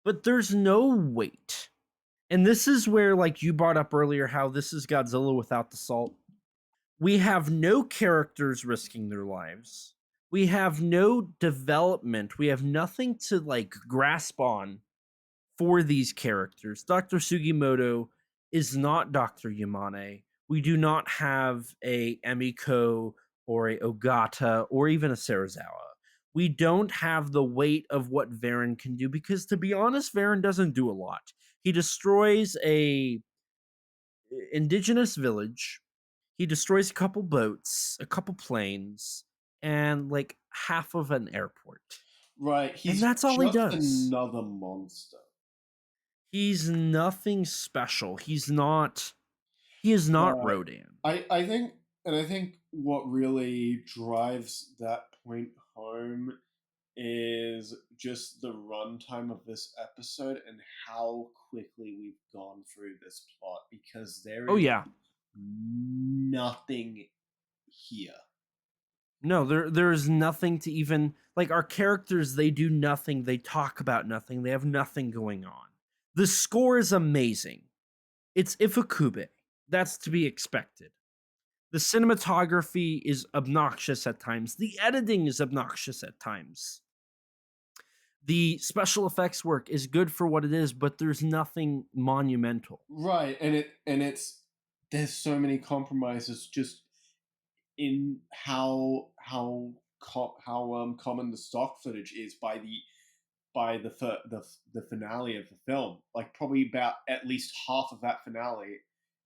But there's no weight. And this is where, like you brought up earlier, how this is Godzilla without the salt. We have no characters risking their lives. We have no development. We have nothing to like grasp on for these characters. Dr. Sugimoto is not Dr. Yamane. We do not have a Emiko or a Ogata or even a Sarazawa. We don't have the weight of what Varen can do because, to be honest, Varen doesn't do a lot. He destroys a indigenous village. He destroys a couple boats, a couple planes, and like half of an airport. Right, And he's that's all he just does. another monster. He's nothing special. He is not Right. Rodan. I think what really drives that point home is just the runtime of this episode and how quickly we've gone through this plot because there Oh is yeah. nothing here. No, there's nothing to even like our characters, they do nothing, they talk about nothing, they have nothing going on. The score is amazing. It's Ifukube. That's to be expected. The cinematography is obnoxious at times. The editing is obnoxious at times. The special effects work is good for what it is, but there's nothing monumental. Right, and it's there's so many compromises just in how common the stock footage is by the finale of the film. Like probably about at least half of that finale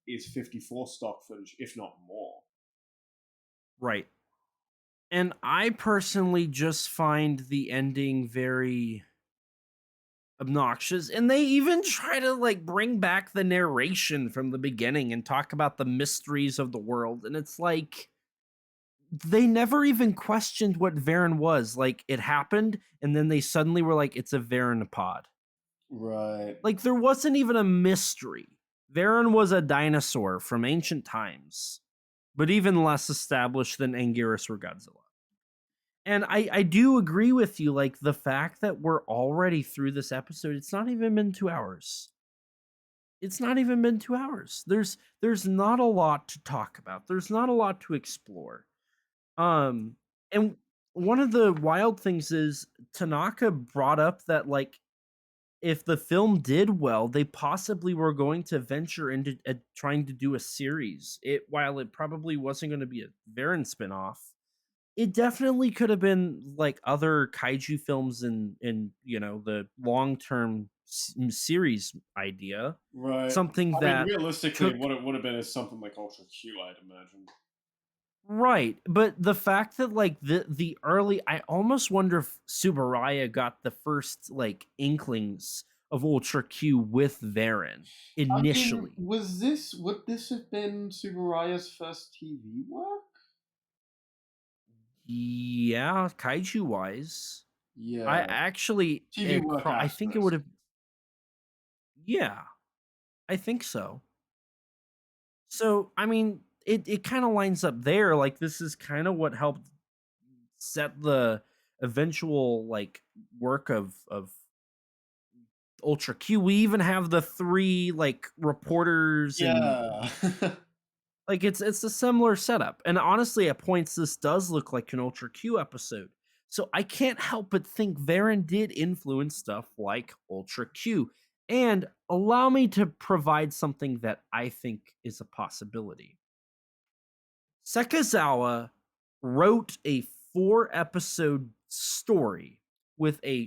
is 54 stock footage, if not more. Right. And I personally just find the ending very obnoxious. And they even try to like bring back the narration from the beginning and talk about the mysteries of the world. And it's like they never even questioned what Varen was. Like it happened, and then they suddenly were like, it's a Varanopod. Right. Like there wasn't even a mystery. Varen was a dinosaur from ancient times, but even less established than Anguirus or Godzilla. And I do agree with you, like the fact that we're already through this episode, it's not even been 2 hours. It's not even been 2 hours. There's not a lot to talk about. There's not a lot to explore. And one of the wild things is Tanaka brought up that like if the film did well, they possibly were going to venture into trying to do a series. While it probably wasn't going to be a Varen spinoff, it definitely could have been like other kaiju films in the long-term series idea, Right. something I mean, that realistically, took what it would have been is something like Ultra Q, I'd imagine. right. But the fact that like the early, I almost wonder if Subaraya got the first like inklings of Ultra Q with Varen I mean, initially. would this have been Subaraya's first TV work? Yeah, kaiju wise, I Yeah, actually TV work I at think it would first. have. Yeah, I think so. So, I mean, it kind of lines up there. Like this is kind of what helped set the eventual like work of Ultra Q. We even have the three like reporters, and Yeah. like it's a similar setup. And honestly, at points this does look like an Ultra Q episode. So I can't help but think Varen did influence stuff like Ultra Q. And allow me to provide something that I think is a possibility. Sekazawa wrote a 4 episode story with a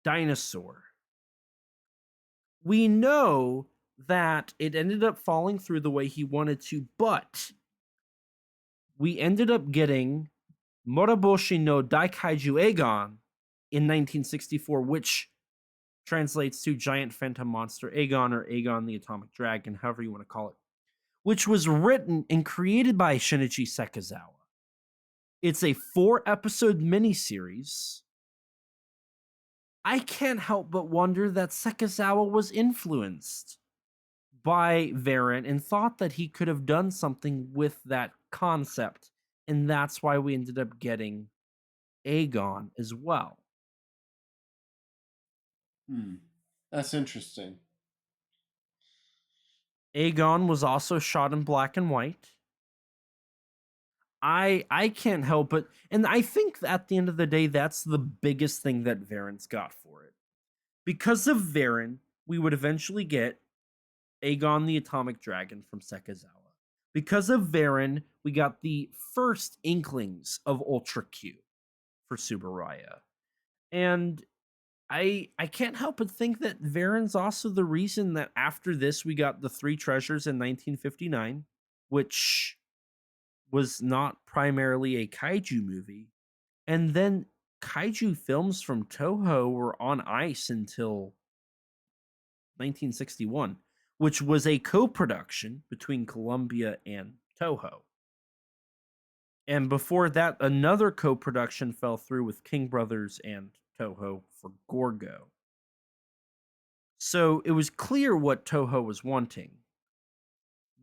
dinosaur. We know that it ended up falling through the way he wanted to, but we ended up getting Moroboshi no Daikaiju Aegon in 1964, which translates to Giant Phantom Monster Aegon or Aegon the Atomic Dragon, however you want to call it, which was written and created by Shinichi Sekizawa. It's a 4-episode miniseries. I can't help but wonder that Sekizawa was influenced by Varan and thought that he could have done something with that concept. And that's why we ended up getting Aegon as well. That's interesting. Aegon was also shot in black and white. I can't help but, and I think at the end of the day, that's the biggest thing that Varan's got for it. Because of Varan, we would eventually get Aegon the Atomic Dragon from Sekizawa. Because of Varan, we got the first inklings of Ultra Q for Subaraya. And I can't help but think that Varan's also the reason that after this we got the Three Treasures in 1959, which was not primarily a kaiju movie. And then kaiju films from Toho were on ice until 1961, which was a co-production between Columbia and Toho. And before that, another co-production fell through with King Brothers and Toho for Gorgo. So it was clear what Toho was wanting.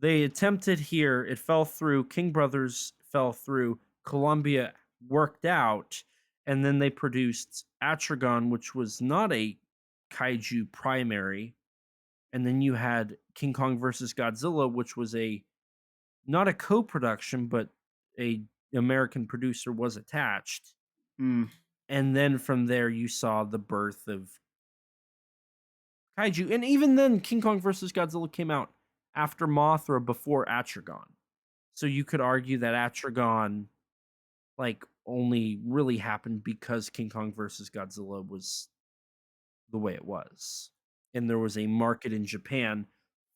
They attempted here, it fell through, King Brothers fell through, Columbia worked out, and then they produced Atragon, which was not a kaiju primary. And then you had King Kong versus Godzilla, which was not a co-production, but a American producer was attached. And then from there you saw the birth of kaiju. And even then, King Kong versus Godzilla came out after Mothra, before Atragon. So you could argue that Atragon only really happened because King Kong versus Godzilla was the way it was. And there was a market in Japan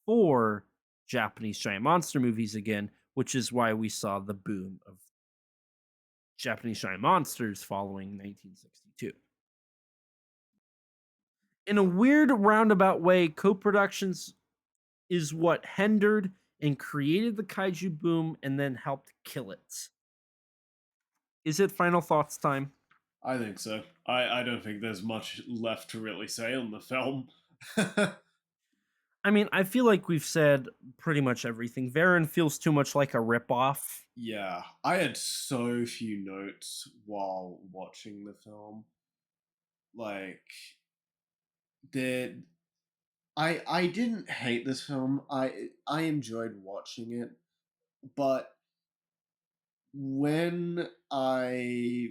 for Japanese giant monster movies again, which is why we saw the boom of Japanese giant monsters following 1962. In a weird roundabout way, co-productions is what hindered and created the kaiju boom and then helped kill it. Is it final thoughts time? I think so. I don't think there's much left to really say on the film. I mean, I feel like we've said pretty much everything. Varan feels too much like a ripoff. Yeah, I had so few notes while watching the film. Like, there, I didn't hate this film. I enjoyed watching it, but when I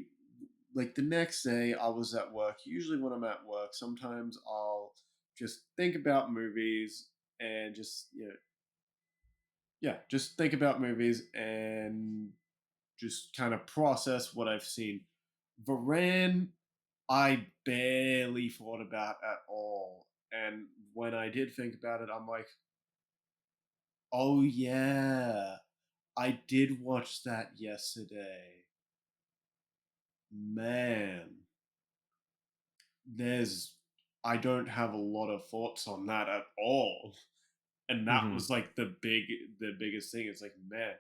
like the next day I was at work. Usually when I'm at work, sometimes I'll just think about movies and just think about movies and just kind of process what I've seen. Varan, I barely thought about at all. And when I did think about it, I'm like, oh yeah, I did watch that yesterday. Man, there's I don't have a lot of thoughts on that at all. And that Mm-hmm. was like the biggest thing. It's like, man,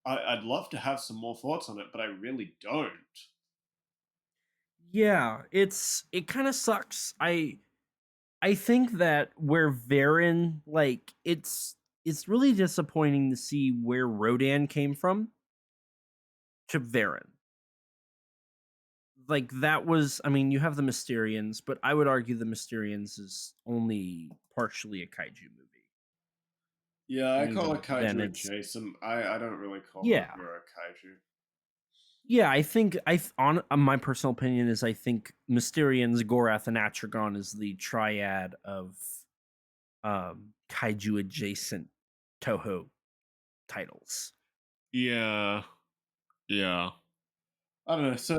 I'd love to have some more thoughts on it, but I really don't. Yeah, it kind of sucks. I think that where Varan, it's really disappointing to see where Rodan came from to Varan. Like that was, I mean, you have the Mysterians, but I would argue the Mysterians is only partially a kaiju movie. Yeah, I And call even it then kaiju it's adjacent. I don't really call yeah. it a kaiju. Yeah, I think on my personal opinion is I think Mysterians, Gorath, and Atragon is the triad of kaiju adjacent Toho titles. Yeah, yeah. I don't know. So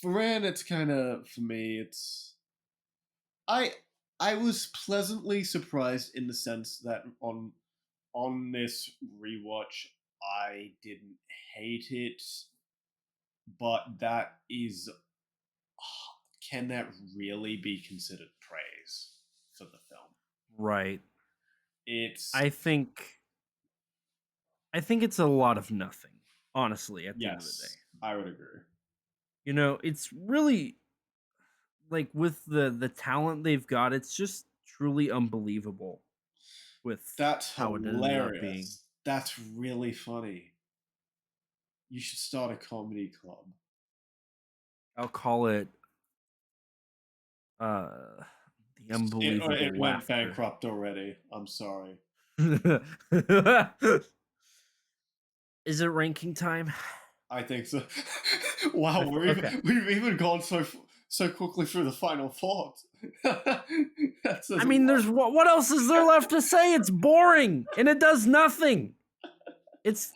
for Ran, it's kind of for me. I I was pleasantly surprised in the sense that on this rewatch I didn't hate it, but that is can that really be considered praise for the film? Right. It's I think it's a lot of nothing, honestly, at the end of the day. yes, I would agree. It's really like with the talent they've got, it's just truly unbelievable with That's how it ended up being. hilarious. That's really funny. You should start a comedy club. I'll call it uh the unbelievable It went laughter. bankrupt already. I'm sorry. Is it ranking time? I think so. Wow, Okay. we've even gone so quickly through the final thought. That says I a mean, lot. there's what else is there left to say? It's boring and it does nothing. It's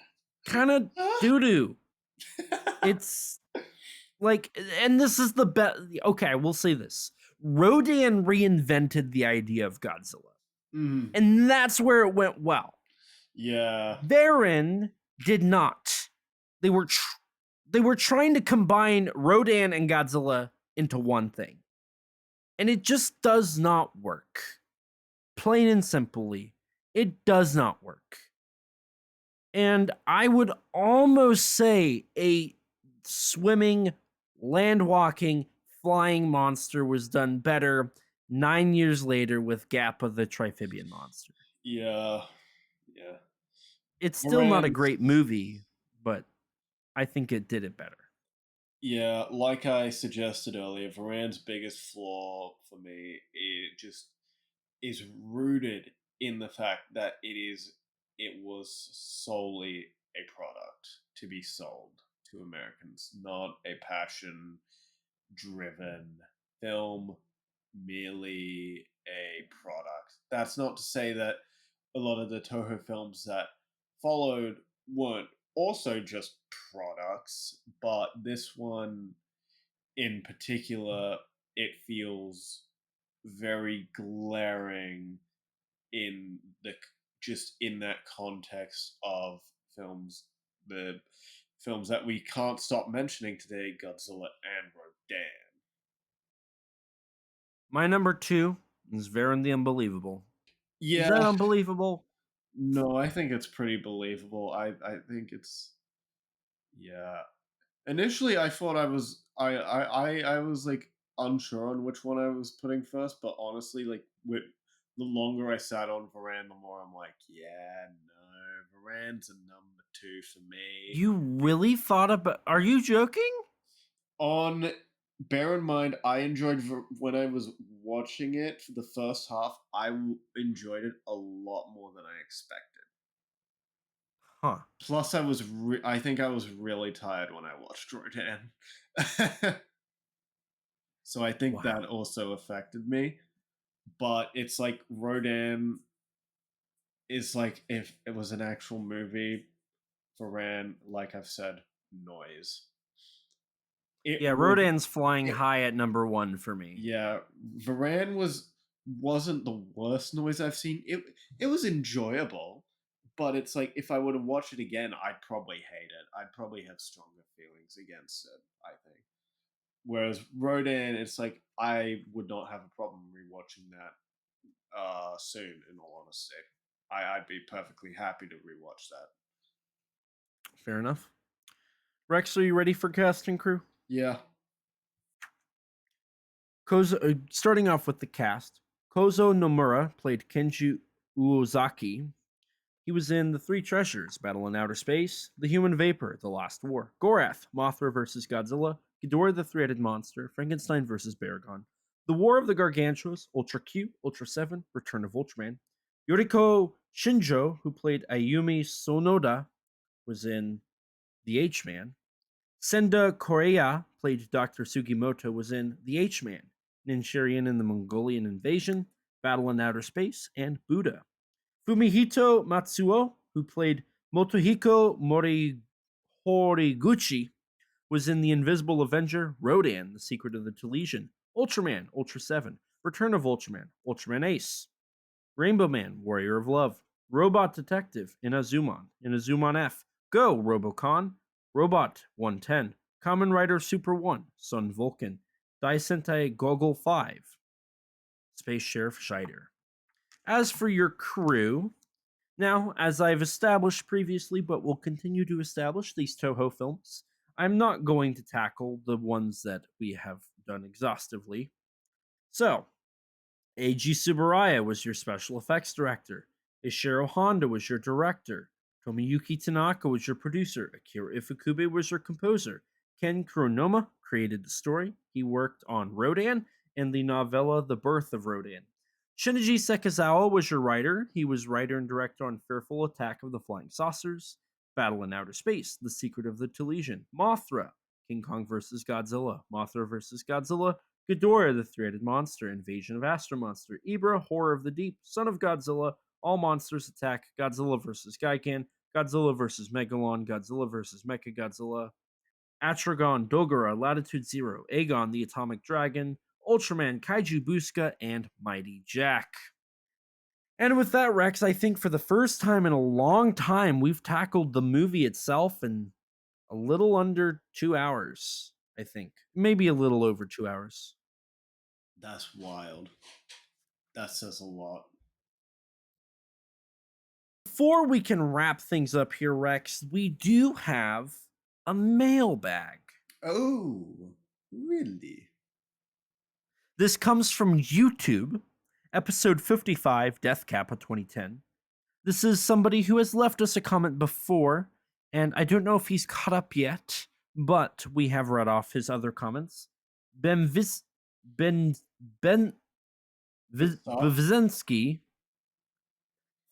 kind of doo doo. It's like, and this is the best. Okay, we'll say this. Rodan reinvented the idea of Godzilla, Mm, and that's where it went well. yeah, Varan did not. They were they were trying to combine Rodan and Godzilla into one thing, and it just does not work. Plain and simply, it does not work. And I would almost say a swimming, land walking, flying monster was done better 9 years later with Gappa the Triphibian monster. yeah, yeah. It's still not a Moran's, great movie, but I think it did it better. yeah, like I suggested earlier, Varan's biggest flaw for me is rooted in the fact that it was solely a product to be sold to Americans, not a passion driven film, merely a product. That's not to say that a lot of the Toho films that followed weren't also just products, but this one in particular, it feels very glaring in the just in that context of films, the films that we can't stop mentioning today, Godzilla and Rodan. My number 2 is Varan the Unbelievable. Is that Yeah, unbelievable? no, I think it's pretty believable. I think it's yeah. Initially, I thought I was like unsure on which one I was putting first, but honestly, like with the longer I sat on Varan, the more I'm like, yeah, no, Varan's a number 2 for me. You really thought about. Are you joking? On bear in mind, I enjoyed when I was watching it for the first half. Enjoyed it a lot more than I expected. Huh. Plus, I think I was really tired when I watched Rodan. So I think Wow. that also affected me. But it's like Rodan is like if it was an actual movie. Varan, like I've said, noise. It Yeah, was Rodan's flying it, high at number 1 for me. yeah. Varan wasn't the worst noise I've seen. It was enjoyable, but it's like if I were to watch it again, I'd probably hate it. I'd probably have stronger feelings against it, I think. Whereas Rodan, it's like I would not have a problem rewatching that soon. In all honesty, I'd be perfectly happy to rewatch that. Fair enough. Rex, are you ready for cast and crew? Yeah. Starting off with the cast, Kozo Nomura played Kenji Uozaki. He was in The Three Treasures, Battle in Outer Space, The Human Vapor, The Last War, Gorath, Mothra vs. Godzilla, Ghidorah the Three-Headed Monster, Frankenstein vs. Baragon, The War of the Gargantuas, Ultra Q, Ultra 7, Return of Ultraman. Yoriko Shinjo, who played Ayumi Sonoda, was in The H-Man. Senda Korea played Dr. Sugimoto, was in The H-Man, Ninshirian in the Mongolian Invasion, Battle in Outer Space, and Buddha. Fumihito Matsuo, who played Motohiko Horiguchi, was in The Invisible Avenger, Rodan, The Secret of the Talesian, Ultraman, Ultra 7, Return of Ultraman, Ultraman Ace, Rainbow Man, Warrior of Love, Robot Detective, Inazumon F, Go, Robocon, Robot 110, Kamen Rider Super 1, Sun Vulcan, Dai Sentai Gogol 5, Space Sheriff Scheider. As for your crew, now, as I've established previously, but will continue to establish these Toho films, I'm not going to tackle the ones that we have done exhaustively. So, Eiji Tsuburaya was your special effects director. Ishiro Honda was your director. Tomiyuki Tanaka was your producer. Akira Ifukube was your composer. Ken Kuronoma created the story. He worked on Rodan and the novella The Birth of Rodan. Shinichi Sekizawa was your writer. He was writer and director on Fearful Attack of the Flying Saucers, Battle in Outer Space, The Secret of the Telesian, Mothra, King Kong vs. Godzilla, Mothra vs. Godzilla, Ghidorah, the Three-Headed Monster, Invasion of Astro Monster, Ibra, Horror of the Deep, Son of Godzilla, All Monsters Attack, Godzilla vs. Gigan, Godzilla vs. Megalon, Godzilla vs. Mechagodzilla, Atragon, Dogora, Latitude Zero, Aegon the Atomic Dragon, Ultraman, Kaiju Busca, and Mighty Jack. And with that, Rex, I think for the first time in a long time, we've tackled the movie itself in a little under 2 hours, I think. Maybe a little over 2 hours. That's wild. That says a lot. Before we can wrap things up here, Rex, we do have a mailbag. Oh, really? This comes from YouTube, episode 55, Death Kappa 2010. This is somebody who has left us a comment before, and I don't know if he's caught up yet, but we have read off his other comments. Bevzensky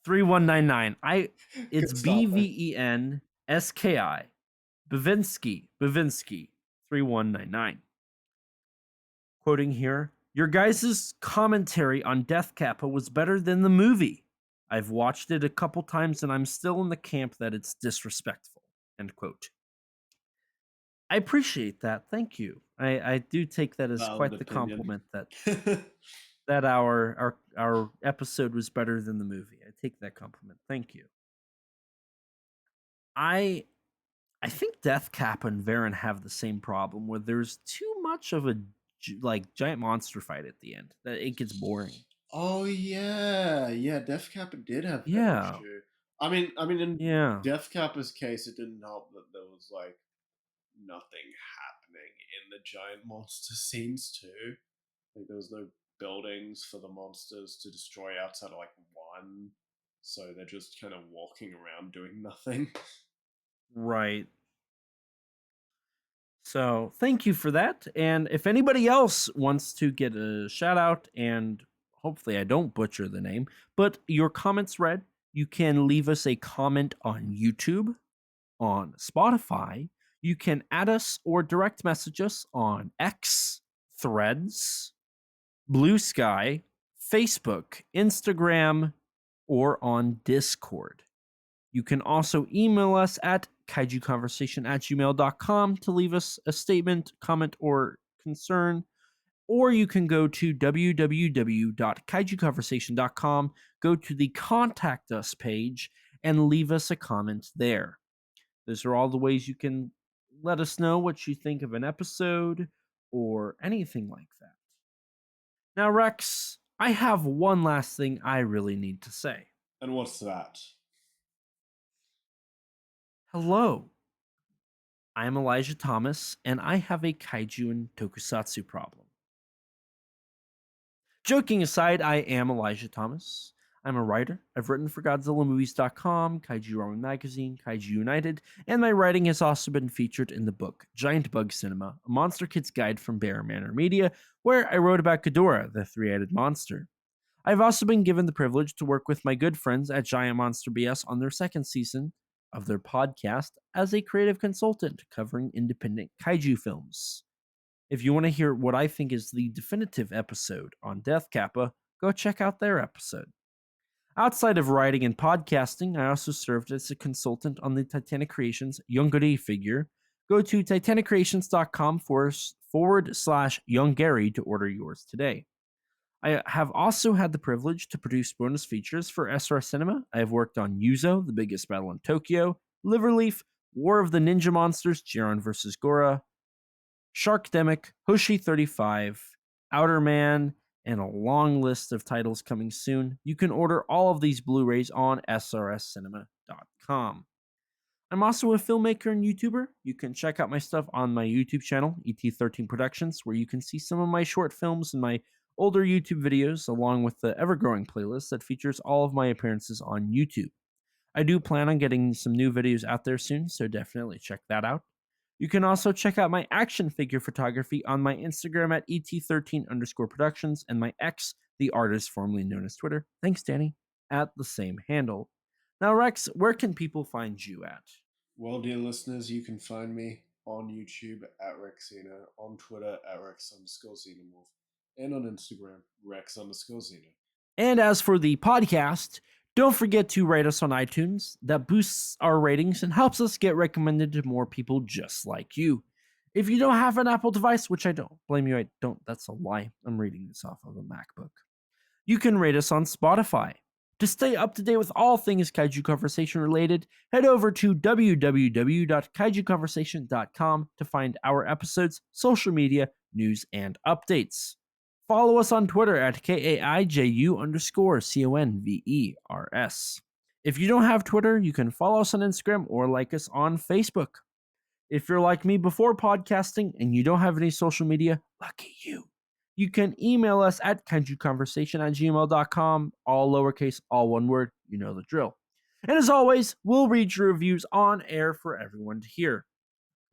3199. It's BVENSKI. Bavinsky 3199. Quoting here, your guys' commentary on Death Kappa was better than the movie. I've watched it a couple times and I'm still in the camp that it's disrespectful. End quote. I appreciate that. Thank you. I do take that as quite the compliment that that our episode was better than the movie. I take that compliment. Thank you. I think Death Kappa and Varan have the same problem where there's too much of a giant monster fight at the end that it gets boring. Oh yeah, Death Kappa did have that Yeah. issue. I mean, in Death Kappa's case, it didn't help that there was like nothing happening in the giant monster scenes too. Like there was no buildings for the monsters to destroy outside of like one, so they're just kind of walking around doing nothing. Right. So thank you for that. And if anybody else wants to get a shout out, and hopefully I don't butcher the name, but your comments read, you can leave us a comment on YouTube, on Spotify. You can add us or direct message us on X, Threads, Blue Sky, Facebook, Instagram, or on Discord. You can also email us at kaijuconversation@gmail.com to leave us a statement, comment, or concern. Or you can go to www.kaijuconversation.com, go to the Contact Us page, and leave us a comment there. Those are all the ways you can let us know what you think of an episode or anything like that. Now, Rex, I have one last thing I really need to say. And what's that? Hello. I'm Elijah Thomas, and I have a kaiju and tokusatsu problem. Joking aside, I am Elijah Thomas. I'm a writer. I've written for GodzillaMovies.com, Kaiju Ramen Magazine, Kaiju United, and my writing has also been featured in the book Giant Bug Cinema, a Monster Kid's Guide from Bear Manor Media, where I wrote about Ghidorah, the three-headed monster. I've also been given the privilege to work with my good friends at Giant Monster BS on their second season of their podcast as a creative consultant covering independent kaiju films. If you want to hear what I think is the definitive episode on Death Kappa, go check out their episode. Outside of writing and podcasting, I also served as a consultant on the Titanic Creations Youngary figure. Go to titanicreations.com /Youngary to order yours today. I have also had the privilege to produce bonus features for SRS Cinema. I have worked on Yuzo, The Biggest Battle in Tokyo, Liverleaf, War of the Ninja Monsters, Jiran vs. Gora, Sharkdemic, Hoshi 35, Outer Man, and a long list of titles coming soon. You can order all of these Blu-rays on srscinema.com. I'm also a filmmaker and YouTuber. You can check out my stuff on my YouTube channel, ET13 Productions, where you can see some of my short films and my older YouTube videos, along with the ever-growing playlist that features all of my appearances on YouTube. I do plan on getting some new videos out there soon, so definitely check that out. You can also check out my action figure photography on my Instagram at ET13_productions and my X, the artist formerly known as Twitter, thanks Danny, at the same handle. Now Rex, where can people find you at? Well, dear listeners, you can find me on YouTube at Rexina, on Twitter at Rex_Xenomorph, and on Instagram, Rex_Xeno. And as for the podcast, don't forget to rate us on iTunes. That boosts our ratings and helps us get recommended to more people just like you. If you don't have an Apple device, which I don't blame you, I don't, that's a lie. I'm reading this off of a MacBook. You can rate us on Spotify. To stay up to date with all things Kaiju Conversation related, head over to www.kaijuconversation.com to find our episodes, social media, news, and updates. Follow us on Twitter at KAIJU_CONVERS. If you don't have Twitter, you can follow us on Instagram or like us on Facebook. If you're like me before podcasting and you don't have any social media, lucky you. You can email us at kaijuconversation@gmail.com, all lowercase, all one word, you know the drill. And as always, we'll read your reviews on air for everyone to hear.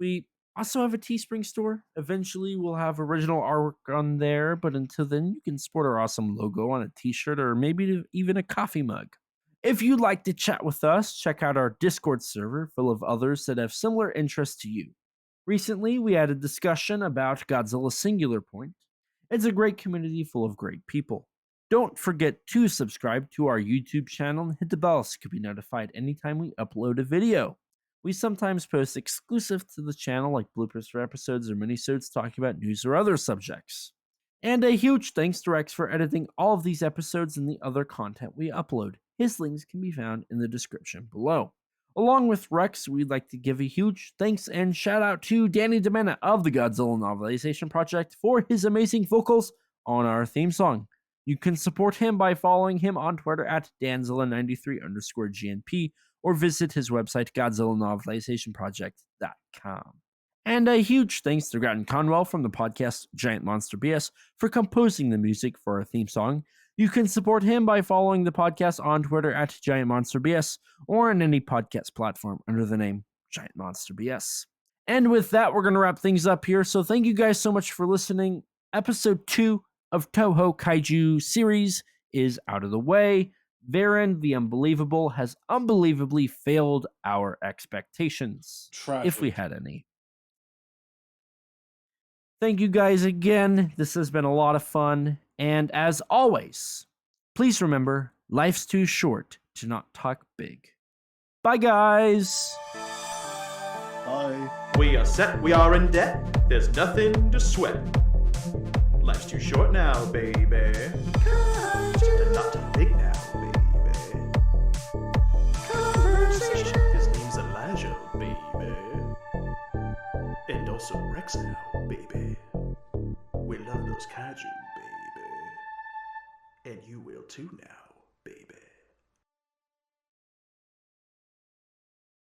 We also have a Teespring store. Eventually, we'll have original artwork on there, but until then, you can sport our awesome logo on a t-shirt or maybe even a coffee mug. If you'd like to chat with us, check out our Discord server full of others that have similar interests to you. Recently, we had a discussion about Godzilla Singular Point. It's a great community full of great people. Don't forget to subscribe to our YouTube channel and hit the bell so you can be notified anytime we upload a video. We sometimes post exclusive to the channel like bloopers for episodes or minisodes talking about news or other subjects. And a huge thanks to Rex for editing all of these episodes and the other content we upload. His links can be found in the description below. Along with Rex, we'd like to give a huge thanks and shout out to Danny DeMena of the Godzilla Novelization Project for his amazing vocals on our theme song. You can support him by following him on Twitter at Danzilla93_GNP or visit his website GodzillaNovelizationProject.com. And a huge thanks to Grattan Conwell from the podcast Giant Monster BS for composing the music for our theme song. You can support him by following the podcast on Twitter at Giant Monster BS or on any podcast platform under the name Giant Monster BS. And with that, we're going to wrap things up here. So thank you guys so much for listening. Episode 2 of Toho Kaiju series is out of the way. Varan, the Unbelievable, has unbelievably failed our expectations. Tragic. If we had any. Thank you guys again. This has been a lot of fun. And as always, please remember, life's too short to not talk big. Bye, guys. Bye. We are set, we are in debt. There's nothing to sweat. Life's too short now, baby. Kaiju, not too big now, baby. Conversation. His name's Elijah, baby. And also Rex now, baby. We love those kaiju, baby. And you will too now.